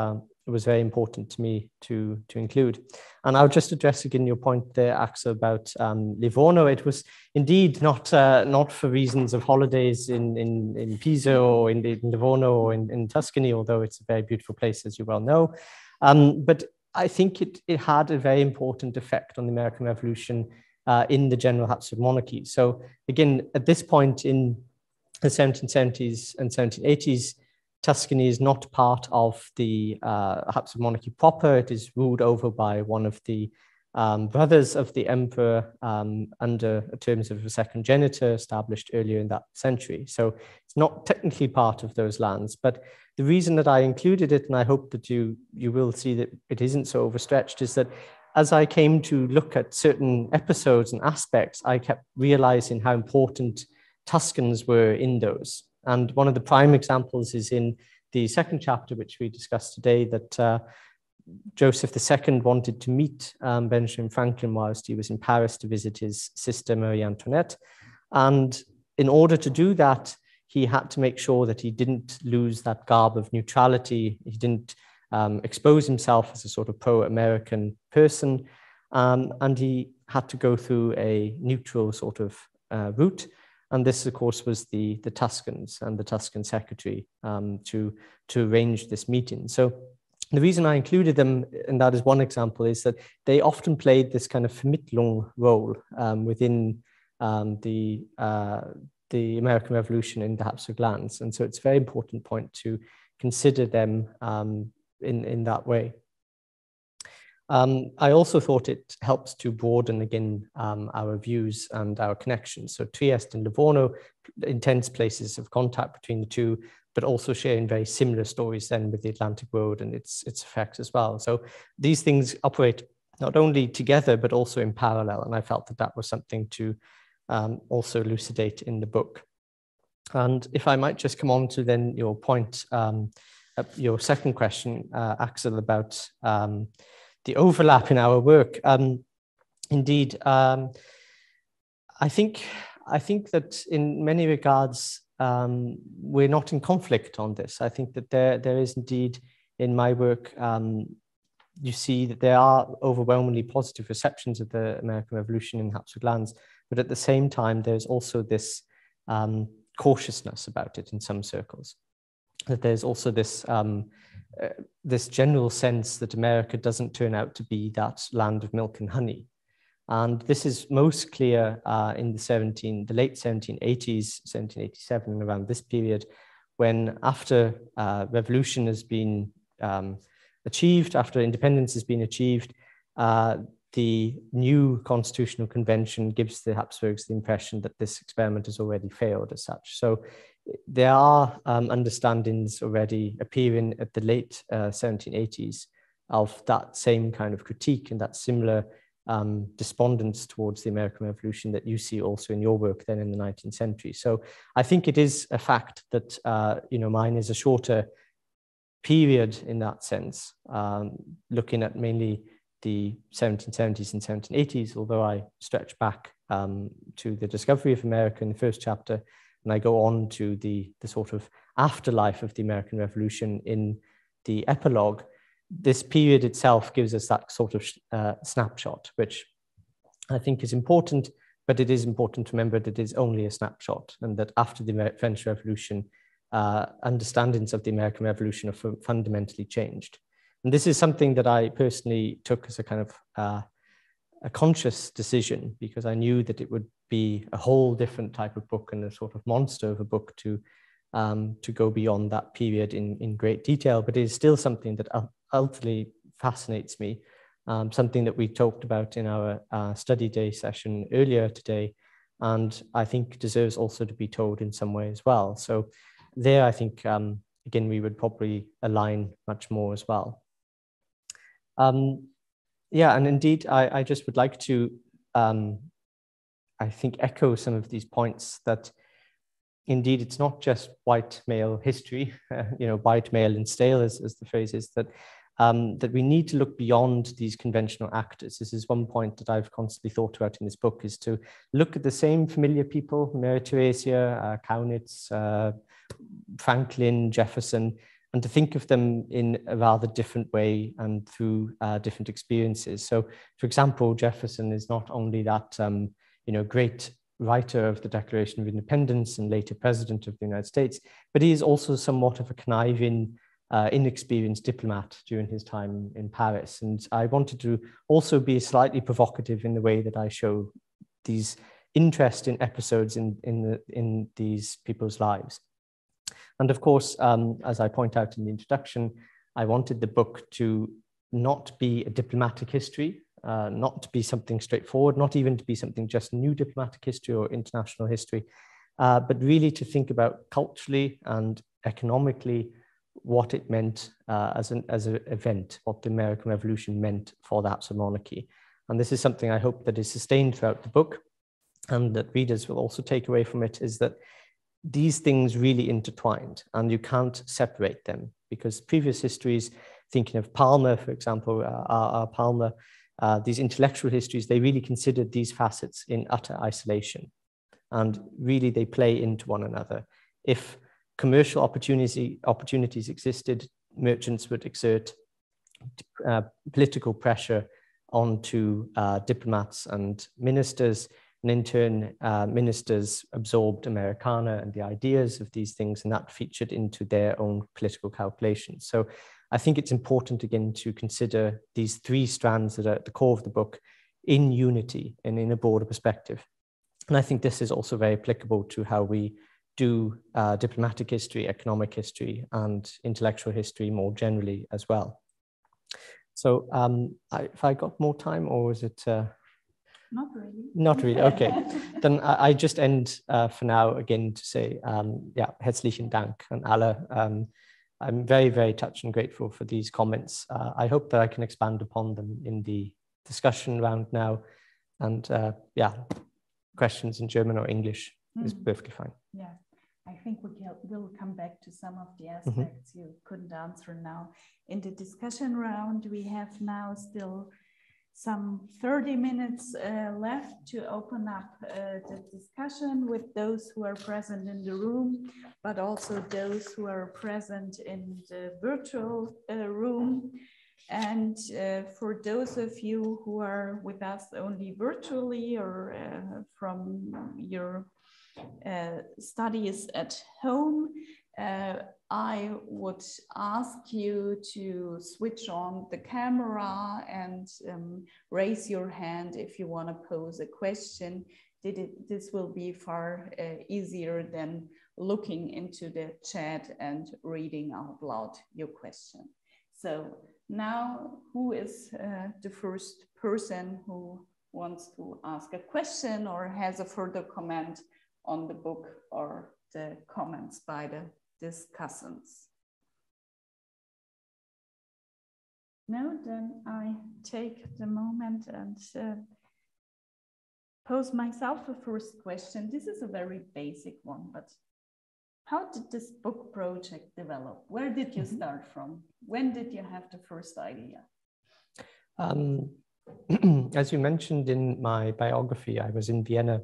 was very important to me to include. And I'll just address again your point there, Axel, about Livorno. It was indeed not for reasons of holidays in Pisa or in Livorno or in Tuscany, although it's a very beautiful place, as you well know. But I think it had a very important effect on the American Revolution in the general Habsburg monarchy. So again, at this point in the 1770s and 1780s, Tuscany is not part of the Habsburg monarchy proper. It is ruled over by one of the brothers of the emperor under terms of a second-genitor established earlier in that century. So it's not technically part of those lands, but the reason that I included it, and I hope that you will see that it isn't so overstretched, is that as I came to look at certain episodes and aspects, I kept realizing how important Tuscans were in those. And one of the prime examples is in the second chapter, which we discussed today, that Joseph II wanted to meet Benjamin Franklin whilst he was in Paris to visit his sister Marie Antoinette. And in order to do that, he had to make sure that he didn't lose that garb of neutrality. He didn't expose himself as a sort of pro-American person. And he had to go through a neutral sort of route. And this, of course, was the Tuscans and the Tuscan secretary to arrange this meeting. So the reason I included them, and that is one example, is that they often played this kind of Vermittlung role within the American Revolution in the Habsburg lands. And so it's a very important point to consider them in that way. I also thought it helps to broaden, again, our views and our connections. So Trieste and Livorno, intense places of contact between the two, but also sharing very similar stories then with the Atlantic world and its effects as well. So these things operate not only together, but also in parallel. And I felt that that was something to also elucidate in the book. And if I might just come on to then your point, your second question, Axel, about the overlap in our work. Indeed, I think that in many regards, we're not in conflict on this. I think that there is indeed in my work, you see that there are overwhelmingly positive receptions of the American Revolution in Habsburg lands, but at the same time, there's also this cautiousness about it in some circles. That there's also this this general sense that America doesn't turn out to be that land of milk and honey. And this is most clear in the late 1780s, 1787, around this period, when after revolution has been achieved, after independence has been achieved, the new constitutional convention gives the Habsburgs the impression that this experiment has already failed as such. So there are understandings already appearing at the late 1780s of that same kind of critique and that similar despondence towards the American Revolution that you see also in your work then in the 19th century. So I think it is a fact that, mine is a shorter period in that sense, looking at mainly the 1770s and 1780s, although I stretch back to the discovery of America in the first chapter, and I go on to the sort of afterlife of the American Revolution in the epilogue. This period itself gives us that sort of snapshot, which I think is important, but it is important to remember that it is only a snapshot, and that after the French Revolution, understandings of the American Revolution are fundamentally changed. And this is something that I personally took as a kind of a conscious decision, because I knew that it would be a whole different type of book and a sort of monster of a book to go beyond that period in great detail. But it is still something that ultimately fascinates me, something that we talked about in our study day session earlier today, and I think deserves also to be told in some way as well. So there, I think, again, we would probably align much more as well. Yeah, and indeed, I just would like to, I think, echo some of these points that indeed it's not just white male history, white male and stale, as the phrase is, that we need to look beyond these conventional actors. This is one point that I've constantly thought about in this book, is to look at the same familiar people, Mary Theresia, Kaunitz, Franklin, Jefferson, and to think of them in a rather different way and through different experiences. So, for example, Jefferson is not only that great writer of the Declaration of Independence and later President of the United States, but he is also somewhat of a conniving inexperienced diplomat during his time in Paris. And I wanted to also be slightly provocative in the way that I show these interesting episodes in these people's lives. And of course, as I point out in the introduction, I wanted the book to not be a diplomatic history, not to be something straightforward, not even to be something just new diplomatic history or international history, but really to think about culturally and economically what it meant as an event, what the American Revolution meant for the Habsburg monarchy. And this is something I hope that is sustained throughout the book, and that readers will also take away from it, is that these things really intertwined and you can't separate them, because previous histories, thinking of Palmer, for example, Palmer, these intellectual histories, they really considered these facets in utter isolation, and really they play into one another. If commercial opportunities existed, merchants would exert political pressure onto diplomats and ministers, and in turn, ministers absorbed Americana and the ideas of these things, and that featured into their own political calculations. So I think it's important, again, to consider these three strands that are at the core of the book in unity and in a broader perspective. And I think this is also very applicable to how we do diplomatic history, economic history, and intellectual history more generally as well. So if I got more time, or is it... Not really. Not really, okay. Then I just end for now again to say, yeah, herzlichen Dank an alle. I'm very, very touched and grateful for these comments. I hope that I can expand upon them in the discussion round now. And yeah, questions in German or English is perfectly fine. Yeah, I think we'll come back to some of the aspects you couldn't answer now. In the discussion round, we have now still some 30 minutes left to open up the discussion with those who are present in the room, but also those who are present in the virtual room. And for those of you who are with us only virtually or from your studies at home, I would ask you to switch on the camera and raise your hand if you want to pose a question. This will be far easier than looking into the chat and reading out loud your question. So now, who is the first person who wants to ask a question or has a further comment on the book or the comments by the discussants? No, then I take the moment and pose myself a first question. This is a very basic one, but how did this book project develop? Where did you start from? When did you have the first idea? As you mentioned in my biography, I was in Vienna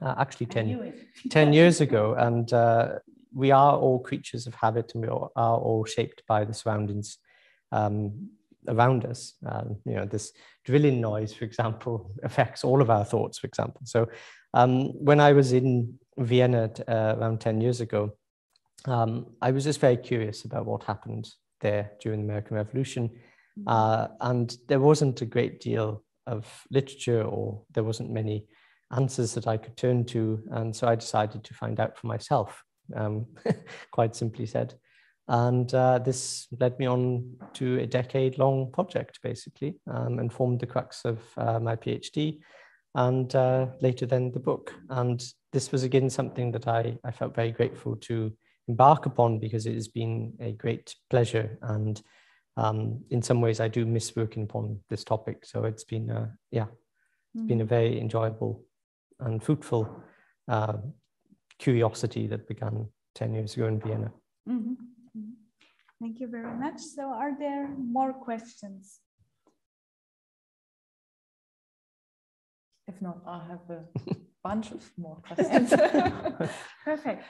actually 10 years ago, and we are all creatures of habit, and we are all shaped by the surroundings around us. You know, this drilling noise, for example, affects all of our thoughts, for example. So when I was in Vienna around 10 years ago, I was just very curious about what happened there during the American Revolution. And there wasn't a great deal of literature, or there wasn't many answers that I could turn to. And so I decided to find out for myself, quite simply said. And this led me on to a decade-long project, basically, and formed the crux of my PhD, and later then the book. And this was again something that I felt very grateful to embark upon, because it has been a great pleasure. And in some ways I do miss working upon this topic. So it's been, it's been a very enjoyable and fruitful curiosity that began 10 years ago in Vienna. Thank you very much. So are there more questions? If not, I have a bunch of more questions. Perfect.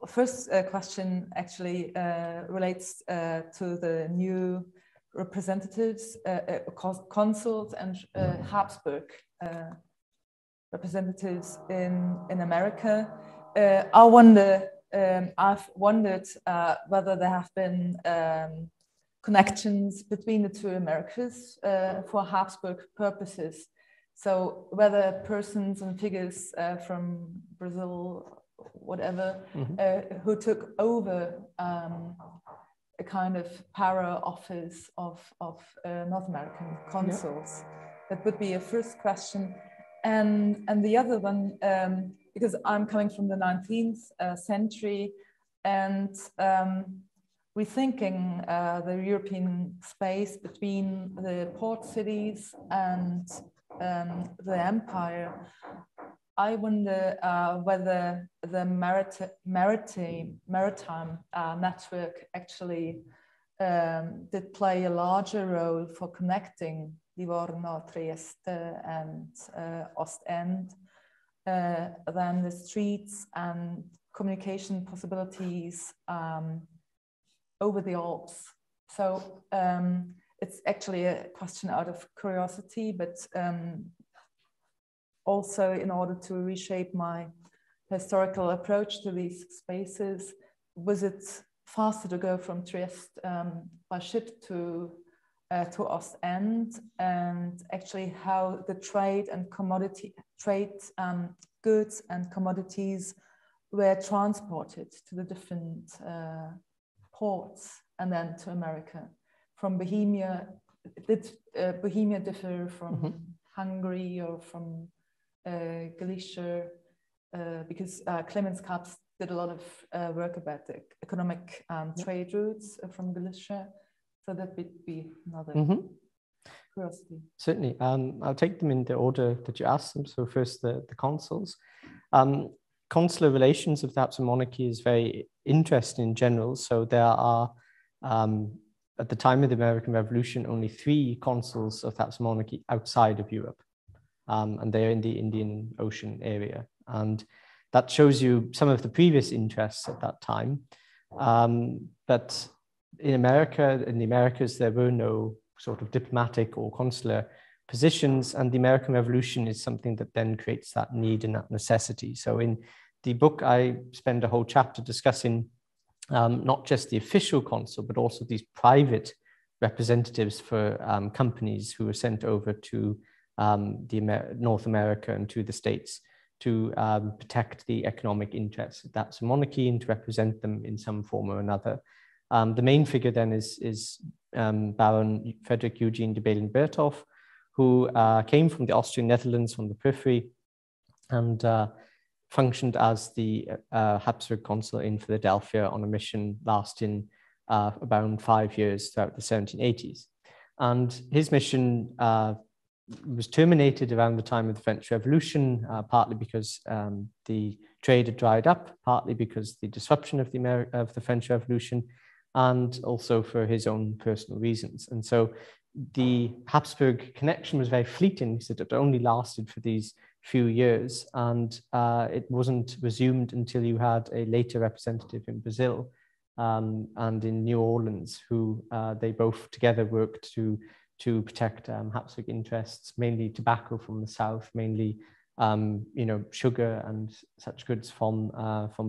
First question actually relates to the new representatives, consuls and Habsburg representatives in America. I wonder I've wondered whether there have been connections between the two Americas for Habsburg purposes. So whether persons and figures from Brazil, whatever, who took over a kind of para office of North American consuls. That would be a first question. And the other one, because I'm coming from the 19th century, and rethinking the European space between the port cities and the empire, I wonder whether the maritime network actually did play a larger role for connecting Livorno, Trieste, and Ostend than the streets and communication possibilities over the Alps. So it's actually a question out of curiosity, but also in order to reshape my historical approach to these spaces. Was it faster to go from Trieste by ship to Ostend, and actually how the trade and goods and commodities were transported to the different ports and then to America? From Bohemia, did Bohemia differ from Hungary or from Galicia? Because Clemens Kaps did a lot of work about the economic trade routes from Galicia. So that would be another curiosity. Certainly. I'll take them in the order that you asked them. So first, the consuls. Consular relations of the Habsburg monarchy is very interesting in general. So there are, at the time of the American Revolution, only 3 consuls of the Habsburg monarchy outside of Europe. And they're in the Indian Ocean area. And that shows you some of the previous interests at that time. But in the Americas, there were no sort of diplomatic or consular positions, and the American Revolution is something that then creates that need and that necessity. So in the book, I spend a whole chapter discussing not just the official consul, but also these private representatives for companies who were sent over to North America and to the States to protect the economic interests of that monarchy and to represent them in some form or another. The main figure then is Baron Frederick Eugene de Baelen-Berthoff, who came from the Austrian Netherlands from the periphery and functioned as the Habsburg consul in Philadelphia on a mission lasting about 5 years throughout the 1780s. And his mission was terminated around the time of the French Revolution, partly because the trade had dried up, partly because the disruption of the French Revolution, and also for his own personal reasons. And so the Habsburg connection was very fleeting, because it only lasted for these few years, and it wasn't resumed until you had a later representative in Brazil and in New Orleans, who they both together worked to protect Habsburg interests, mainly tobacco from the south, mainly sugar and such goods from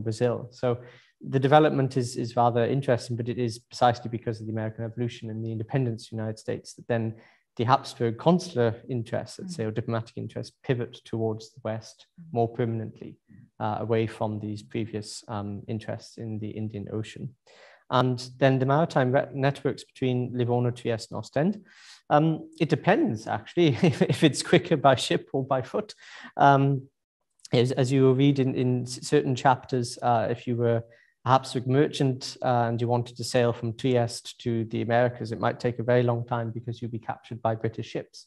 Brazil. So the development is rather interesting, but it is precisely because of the American Revolution and the independence of the United States that then the Habsburg consular interests, let's say, or diplomatic interests, pivot towards the West more permanently, away from these previous interests in the Indian Ocean. And then the maritime networks between Livorno, Trieste, and Ostend. It depends, actually, if it's quicker by ship or by foot. As you will read in certain chapters, if you were a Habsburg merchant and you wanted to sail from Trieste to the Americas, it might take a very long time because you'd be captured by British ships.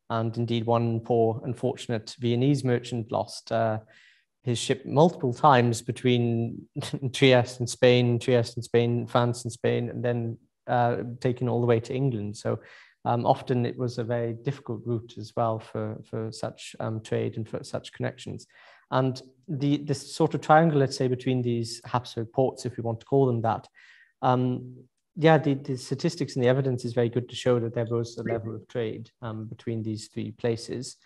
And indeed, one poor, unfortunate Viennese merchant lost his ship multiple times between Trieste and Spain, France and Spain, and then taken all the way to England. So often it was a very difficult route as well for such trade and for such connections. And this sort of triangle, let's say, between these Habsburg ports, if we want to call them that, the statistics and the evidence is very good to show that there was a level of trade between these 3 places.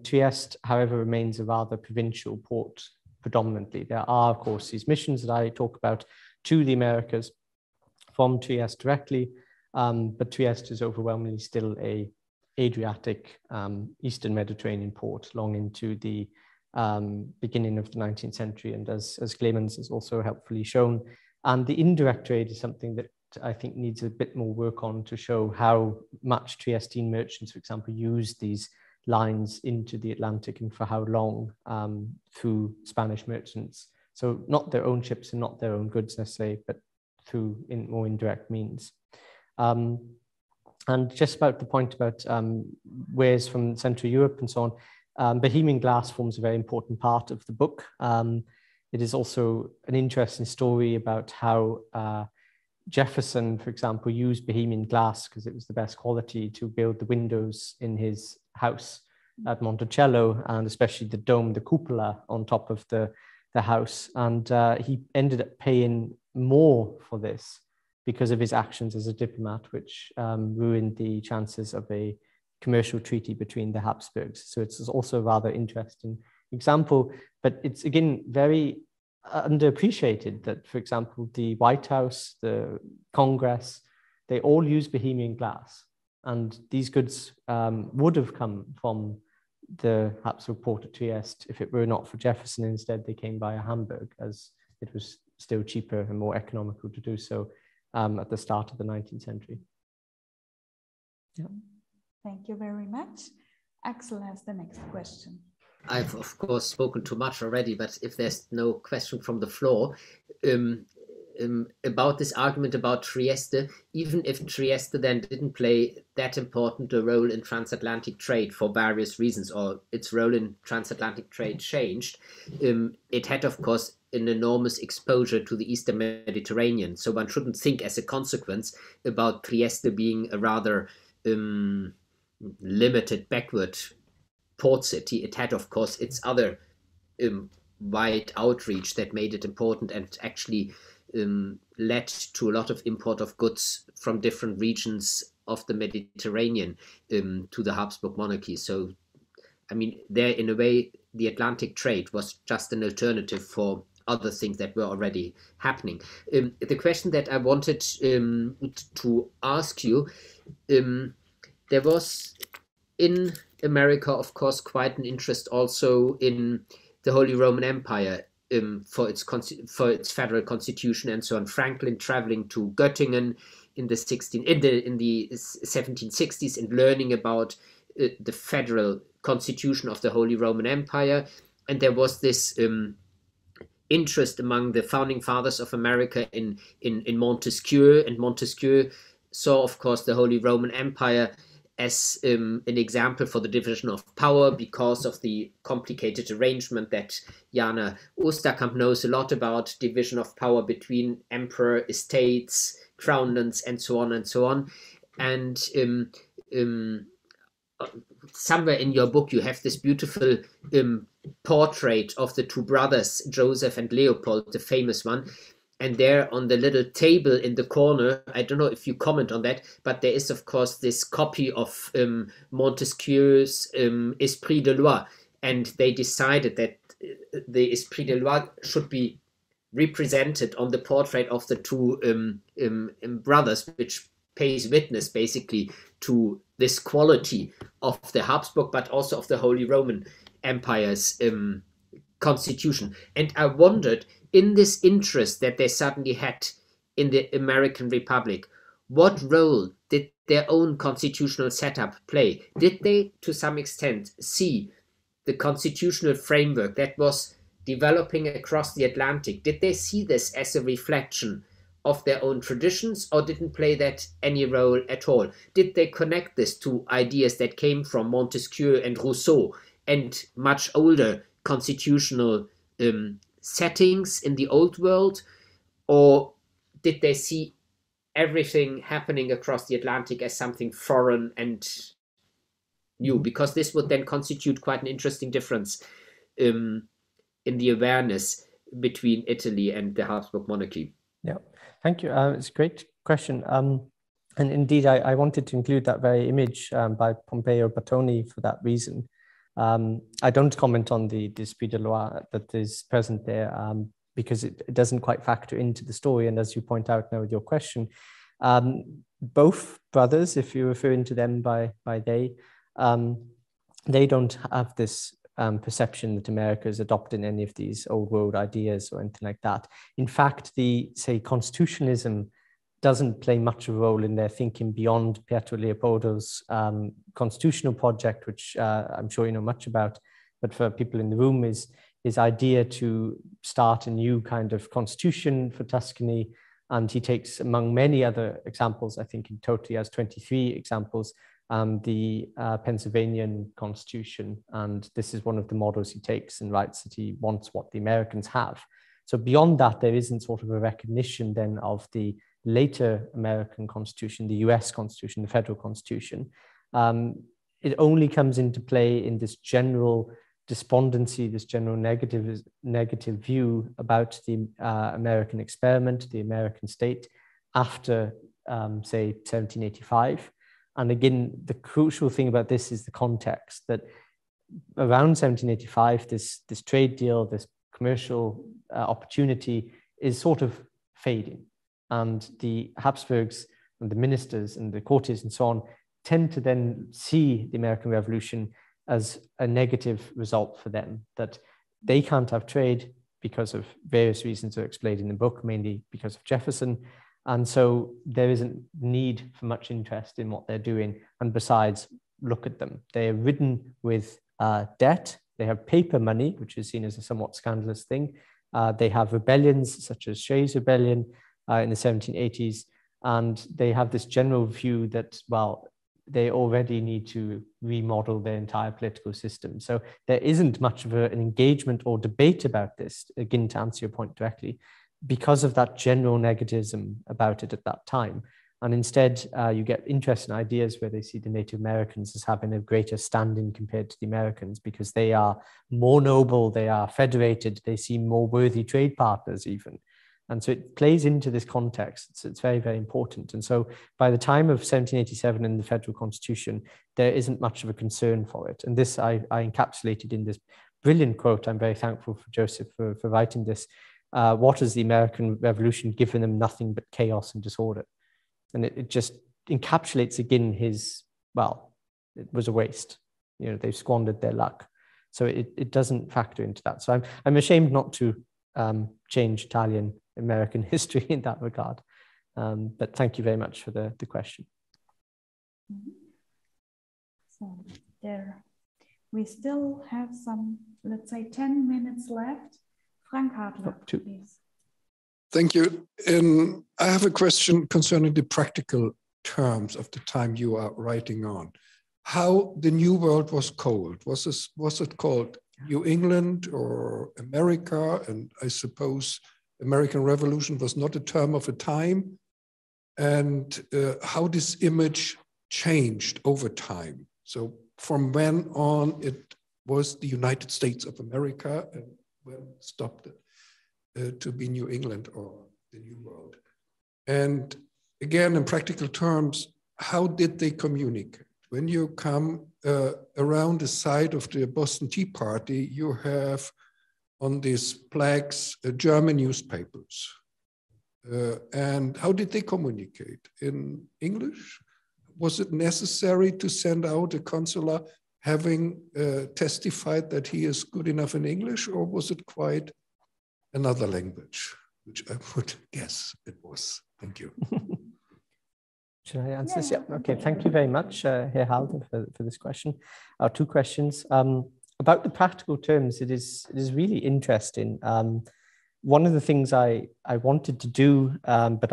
Trieste, however, remains a rather provincial port predominantly. There are, of course, these missions that I talk about to the Americas from Trieste directly, but Trieste is overwhelmingly still a Adriatic, Eastern Mediterranean port long into the beginning of the 19th century, and as Clemens has also helpfully shown. And the indirect trade is something that I think needs a bit more work on to show how much Triestine merchants, for example, used these lines into the Atlantic and for how long through Spanish merchants. So not their own ships and not their own goods necessarily, but through more indirect means. And just about the point about wares from Central Europe and so on, Bohemian glass forms a very important part of the book. It is also an interesting story about how Jefferson, for example, used Bohemian glass because it was the best quality to build the windows in his house at Monticello, and especially the dome, the cupola on top of the house. And he ended up paying more for this because of his actions as a diplomat, which ruined the chances of a commercial treaty between the Habsburgs. So it's also a rather interesting example, but it's again very underappreciated that, for example, the White House, the Congress, they all use Bohemian glass. And these goods would have come from the Habsburg port of Trieste if it were not for Jefferson. Instead, they came via Hamburg, as it was still cheaper and more economical to do so at the start of the 19th century. Yeah. Thank you very much. Axel has the next question. I've, of course, spoken too much already, but if there's no question from the floor, about this argument about Trieste, even if Trieste then didn't play that important a role in transatlantic trade for various reasons, or its role in transatlantic trade changed, it had, of course, an enormous exposure to the Eastern Mediterranean. So one shouldn't think as a consequence about Trieste being a rather limited, backward port city. It had, of course, its other wide outreach that made it important and actually led to a lot of import of goods from different regions of the Mediterranean to the Habsburg monarchy. So, I mean, there in a way, the Atlantic trade was just an alternative for other things that were already happening. The question that I wanted to ask you, there was in America, of course, quite an interest also in the Holy Roman Empire for its federal constitution and so on. Franklin traveling to Göttingen in the 1760s and learning about the federal constitution of the Holy Roman Empire, and there was this interest among the founding fathers of America in Montesquieu, and Montesquieu saw, of course, the Holy Roman Empire as an example for the division of power because of the complicated arrangement that Jana Osterkamp knows a lot about, division of power between emperor, estates, crownlands, and so on and so on. And somewhere in your book you have this beautiful portrait of the two brothers, Joseph and Leopold, the famous one. And there on the little table in the corner, I don't know if you comment on that, but there is, of course, this copy of Montesquieu's Esprit de Loi. And they decided that the Esprit de Loi should be represented on the portrait of the two brothers, which pays witness basically to this quality of the Habsburg, but also of the Holy Roman Empire's constitution. And I wondered, in this interest that they suddenly had in the American Republic, what role did their own constitutional setup play? Did they, to some extent, see the constitutional framework that was developing across the Atlantic? Did they see this as a reflection of their own traditions, or didn't play that any role at all? Did they connect this to ideas that came from Montesquieu and Rousseau and much older constitutional settings in the old world, or did they see everything happening across the Atlantic as something foreign and new? Because this would then constitute quite an interesting difference in the awareness between Italy and the Habsburg monarchy. Yeah, thank you. It's a great question. And indeed, I wanted to include that very image by Pompeo Batoni for that reason. I don't comment on the esprit de loi that is present there because it doesn't quite factor into the story. And as you point out now with your question, both brothers, if you're referring to them by they don't have this perception that America is adopting any of these old world ideas or anything like that. In fact, say, constitutionalism doesn't play much of a role in their thinking beyond Pietro Leopoldo's constitutional project, which I'm sure you know much about, but for people in the room is his idea to start a new kind of constitution for Tuscany. And he takes, among many other examples, I think in total he has 23 examples, the Pennsylvanian Constitution. And this is one of the models he takes and writes that he wants what the Americans have. So beyond that, there isn't sort of a recognition then of the later American Constitution, the US Constitution, the federal Constitution. It only comes into play in this general despondency, this general negative view about the American experiment, the American state, after, say, 1785. And again, the crucial thing about this is the context, that around 1785, this trade deal, this commercial opportunity is sort of fading. And the Habsburgs and the ministers and the courtiers and so on tend to then see the American Revolution as a negative result for them, that they can't have trade because of various reasons that are explained in the book, mainly because of Jefferson. And so there isn't need for much interest in what they're doing. And besides, look at them. They are ridden with debt. They have paper money, which is seen as a somewhat scandalous thing. They have rebellions such as Shays' Rebellion in the 1780s. And they have this general view that, well, they already need to remodel their entire political system. So there isn't much of an engagement or debate about this, again, to answer your point directly, because of that general negativism about it at that time. And instead, you get interesting ideas where they see the Native Americans as having a greater standing compared to the Americans because they are more noble, they are federated, they seem more worthy trade partners even. And so it plays into this context. It's very, very important. And so by the time of 1787 in the federal constitution, there isn't much of a concern for it. And this I encapsulated in this brilliant quote. I'm very thankful for Joseph for writing this. What has the American Revolution given them? Nothing but chaos and disorder. And it just encapsulates again his, well, it was a waste. You know, they've squandered their luck. So it doesn't factor into that. So I'm ashamed not to change Italian American history in that regard. But thank you very much for the question. So there, we still have some, let's say 10 minutes left. Frank Hartler, please. Thank you. I have a question concerning the practical terms of the time you are writing on. How the New World was called? Was it called New England or America? And I suppose American Revolution was not a term of a time. And how this image changed over time. So from when on it was the United States of America and when it stopped to be New England or the New World. And again, in practical terms, how did they communicate? When you come around the site of the Boston Tea Party, you have on these plaques German newspapers. And how did they communicate? In English? Was it necessary to send out a consular having testified that he is good enough in English, or was it quite another language, which I would guess it was? Thank you. Should I answer this? Yeah. Okay. Thank you very much, Herr Halder, for this question. Two questions. About the practical terms, it is really interesting. One of the things I wanted to do, but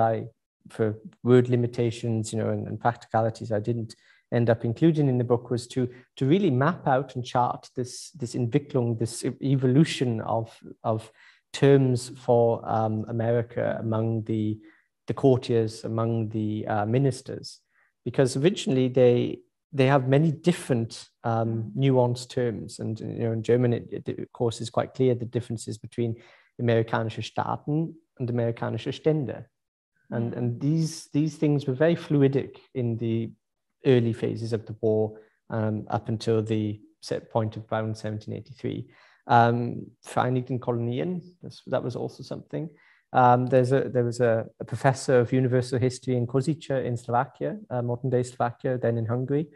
for word limitations, you know, and practicalities, I didn't end up including in the book, was to really map out and chart this Entwicklung, this evolution of terms for America among the courtiers, among the ministers, because originally they have many different nuanced terms, and you know, in German it of course is quite clear the differences between amerikanische Staaten and amerikanische Stände, and these things were very fluidic in the early phases of the war up until the point of around 1783. Vereinigten Kolonien, that was also something. There was a professor of universal history in Košice in Slovakia, modern day Slovakia, then in Hungary,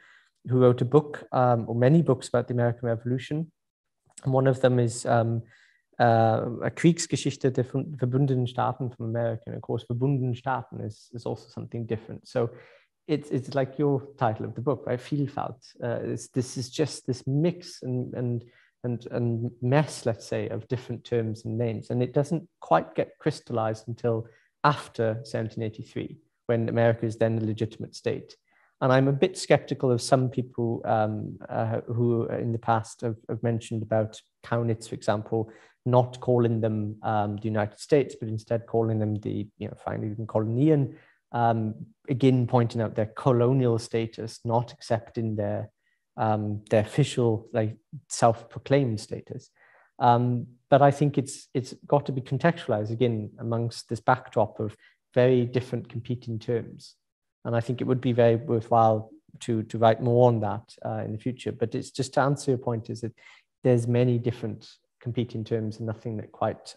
who wrote a book, or many books about the American Revolution. And one of them is a Kriegsgeschichte der verbundenen Staaten from America. And of course, verbundenen Staaten is also something different. So it's like your title of the book, right? Vielfalt. This is just this mix and mess, let's say, of different terms and names. And it doesn't quite get crystallized until after 1783, when America is then a legitimate state. And I'm a bit skeptical of some people who in the past have mentioned about Kaunitz, for example, not calling them the United States, but instead calling them the, Vereinigten Kolonien, again, pointing out their colonial status, not accepting their official, like, self-proclaimed status. But I think it's got to be contextualized again amongst this backdrop of very different competing terms. And I think it would be very worthwhile to write more on that in the future. But it's just to answer your point, is that there's many different competing terms and nothing that quite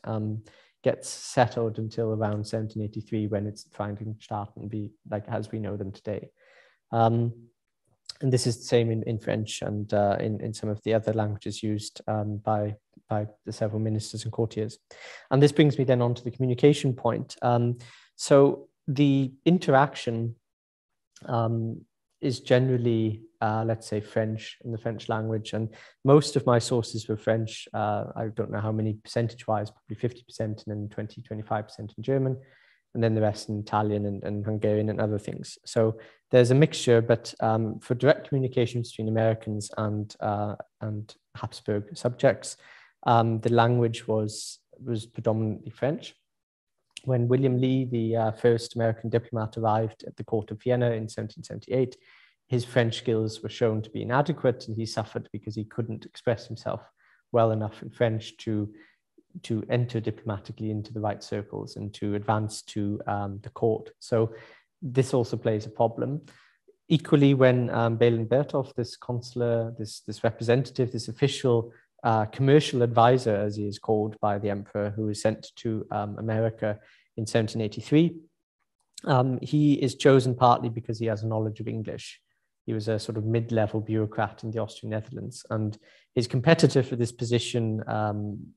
gets settled until around 1783, when it's trying to start and be like as we know them today. And this is the same in French and in some of the other languages used by the several ministers and courtiers. And this brings me then on to the communication point. So the interaction is generally, let's say, French, in the French language. And most of my sources were French. I don't know how many percentage-wise, probably 50%, and then 25% in German, and then the rest in Italian and Hungarian and other things. So there's a mixture, but for direct communications between Americans and Habsburg subjects, the language was predominantly French. When William Lee, the first American diplomat, arrived at the court of Vienna in 1778, his French skills were shown to be inadequate, and he suffered because he couldn't express himself well enough in French to enter diplomatically into the right circles and to advance to the court. So this also plays a problem. Equally, when Bélin Bertolf, this consular, this representative, this official commercial advisor, as he is called by the emperor, who is sent to America in 1783, he is chosen partly because he has a knowledge of English. He was a sort of mid-level bureaucrat in the Austrian Netherlands, and his competitor for this position,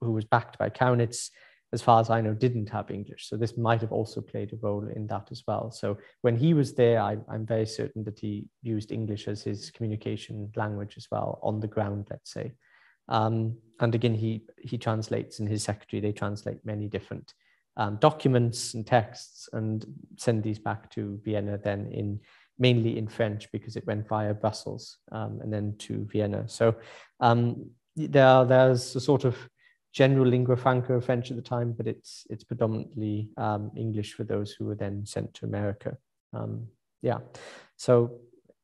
who was backed by Kaunitz, as far as I know, didn't have English. So this might have also played a role in that as well. So when he was there, I'm very certain that he used English as his communication language as well, on the ground, let's say. And again, he translates, and his secretary, they translate many different documents and texts and send these back to Vienna then mainly in French, because it went via Brussels and then to Vienna. So there's a sort of general lingua franca of French at the time, but it's predominantly English for those who were then sent to America. So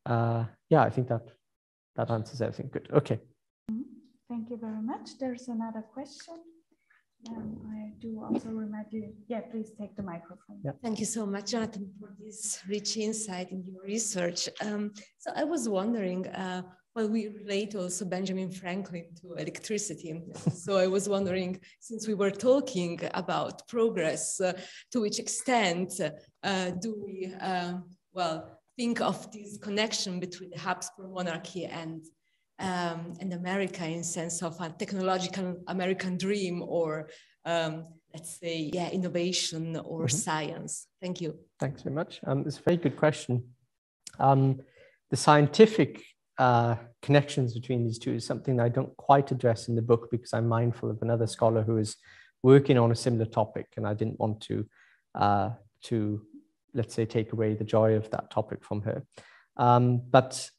I think that answers everything. Good. Okay. Thank you very much. There's another question. I do also remind you, please take the microphone. Yeah. Thank you so much, Jonathan, for this rich insight in your research. So I was wondering, we relate also Benjamin Franklin to electricity. So I was wondering, since we were talking about progress, to which extent do we, think of this connection between the Habsburg Monarchy and America, in sense of a technological American dream, or let's say, innovation or science? Thank you. Thanks very much. It's a very good question. The scientific connections between these two is something I don't quite address in the book, because I'm mindful of another scholar who is working on a similar topic, and I didn't want to let's say, take away the joy of that topic from her. But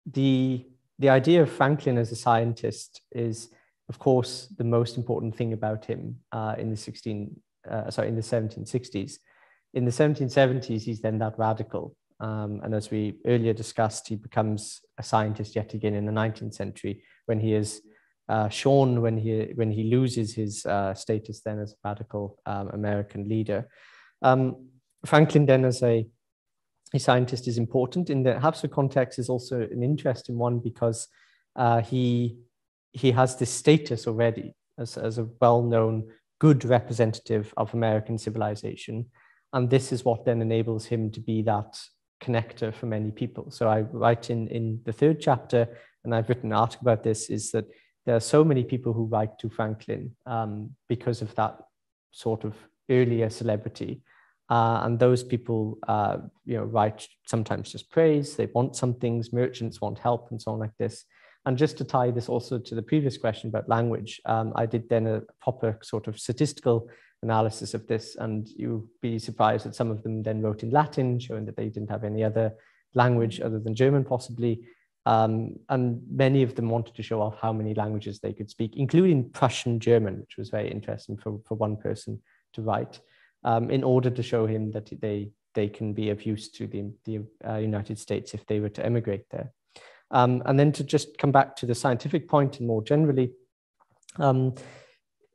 the idea of Franklin as a scientist is, of course, the most important thing about him in the 1760s. In the 1770s, he's then that radical. And as we earlier discussed, he becomes a scientist yet again in the 19th century, when he is shorn, when he loses his status then as a radical American leader. Franklin then as a scientist is important. In the Habsburg context is also an interesting one, because he has this status already as a well-known, good representative of American civilization. And this is what then enables him to be that connector for many people. So I write in the third chapter, and I've written an article about this, is that there are so many people who write to Franklin because of that sort of earlier celebrity. And those people, write sometimes just praise. They want some things. Merchants want help, and so on like this. And just to tie this also to the previous question about language, I did then a proper sort of statistical analysis of this, and you'll be surprised that some of them then wrote in Latin, showing that they didn't have any other language other than German, possibly. And many of them wanted to show off how many languages they could speak, including Prussian German, which was very interesting for one person to write, in order to show him that they can be of use to the United States if they were to emigrate there. And then to just come back to the scientific point and more generally,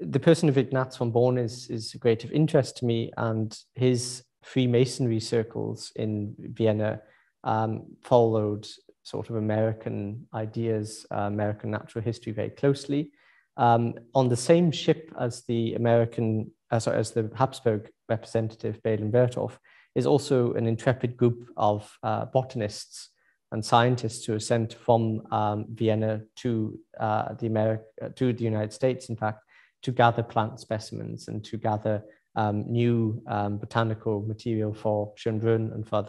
the person of Ignaz von Born is a great of interest to me, and his Freemasonry circles in Vienna followed sort of American ideas, American natural history very closely. On the same ship as the as the Habsburg representative, Bela Berthoff, is also an intrepid group of botanists and scientists who are sent from Vienna to the United States, in fact, to gather plant specimens and to gather new botanical material for Schönbrunn and for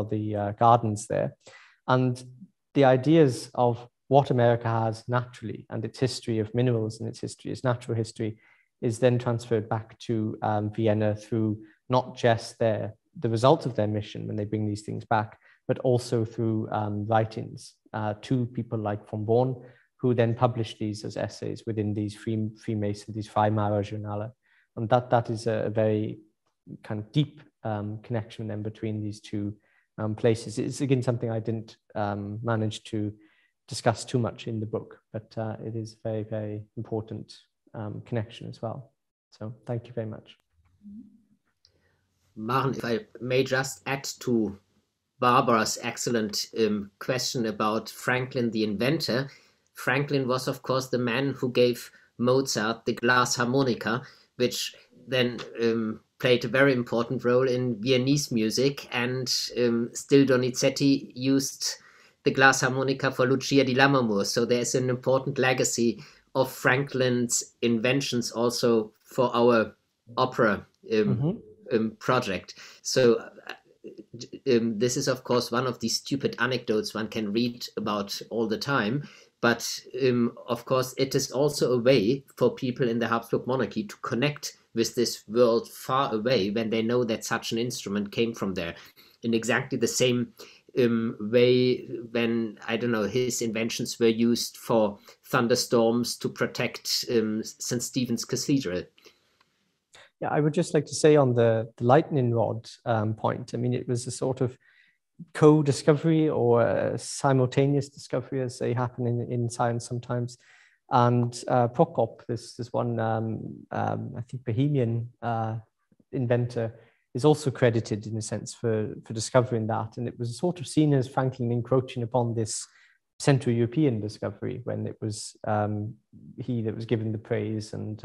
the gardens there. And the ideas of what America has naturally and its history of minerals and its history, its natural history, is then transferred back to Vienna through not just the results of their mission when they bring these things back, but also through writings to people like von Born, who then publish these as essays within these Freemason, these Freimaurer Journale. And that is a very kind of deep connection then between these two places. It's again something I didn't manage to discuss too much in the book, but it is a very, very important connection as well. So thank you very much. Maren, if I may just add to Barbara's excellent question about Franklin the inventor. Franklin was, of course, the man who gave Mozart the glass harmonica, which then played a very important role in Viennese music, and still Donizetti used the glass harmonica for Lucia di Lammermoor. So there's an important legacy of Franklin's inventions also for our opera project. So this is, of course, one of these stupid anecdotes one can read about all the time. But of course, it is also a way for people in the Habsburg monarchy to connect with this world far away when they know that such an instrument came from there. In exactly the same way when, I don't know, his inventions were used for thunderstorms to protect St. Stephen's Cathedral. Yeah, I would just like to say on the lightning rod point, I mean, it was a sort of co-discovery or a simultaneous discovery, as they happen in science sometimes. And Prokop, this one, I think, Bohemian inventor, is also credited in a sense for discovering that. And it was sort of seen as Franklin encroaching upon this Central European discovery when it was he that was given the praise and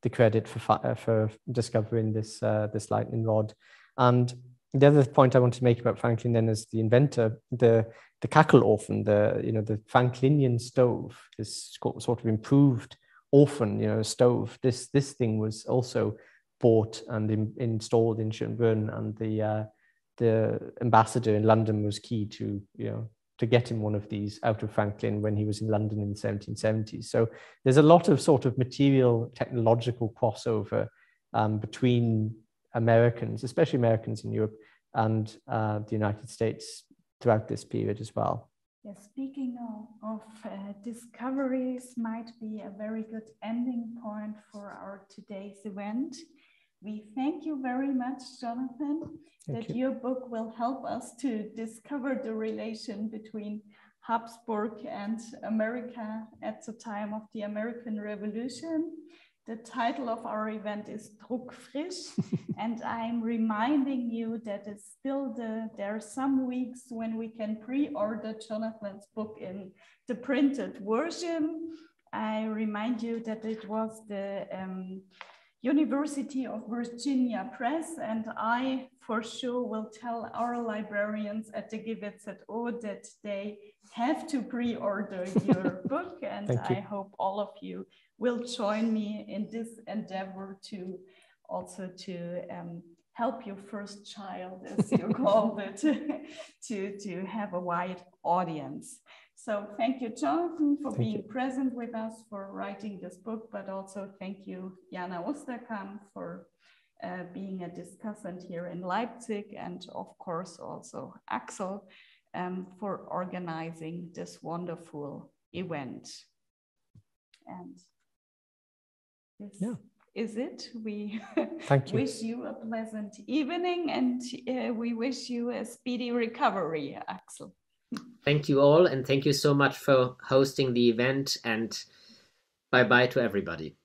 the credit for discovering this lightning rod. And the other point I want to make about Franklin then as the inventor, the Kachelofen, the Franklinian stove, this sort of improved oven, stove. This thing was also bought and installed in Schönbrunn, and the ambassador in London was key to get him one of these out of Franklin when he was in London in the 1770s. So there's a lot of sort of material technological crossover between Americans, especially Americans in Europe, and the United States throughout this period as well. Yes, speaking of discoveries might be a very good ending point for our today's event. We thank you very much, Jonathan, that your book will help us to discover the relation between Habsburg and America at the time of the American Revolution. The title of our event is Druckfrisch, and I'm reminding you that it's still there are some weeks when we can pre-order Jonathan's book in the printed version. I remind you that it was the University of Virginia Press, and I for sure will tell our librarians at the GWZO that they have to pre-order your book, and I hope all of you will join me in this endeavor to also to help your first child, as you called it, to have a wide audience. So thank you, Jonathan, for being present with us, for writing this book, but also thank you, Jana Osterkamp, for being a discussant here in Leipzig, and of course also Axel for organizing this wonderful event. And this is it. We wish you a pleasant evening, and we wish you a speedy recovery, Axel. Thank you all, and thank you so much for hosting the event, and bye-bye to everybody.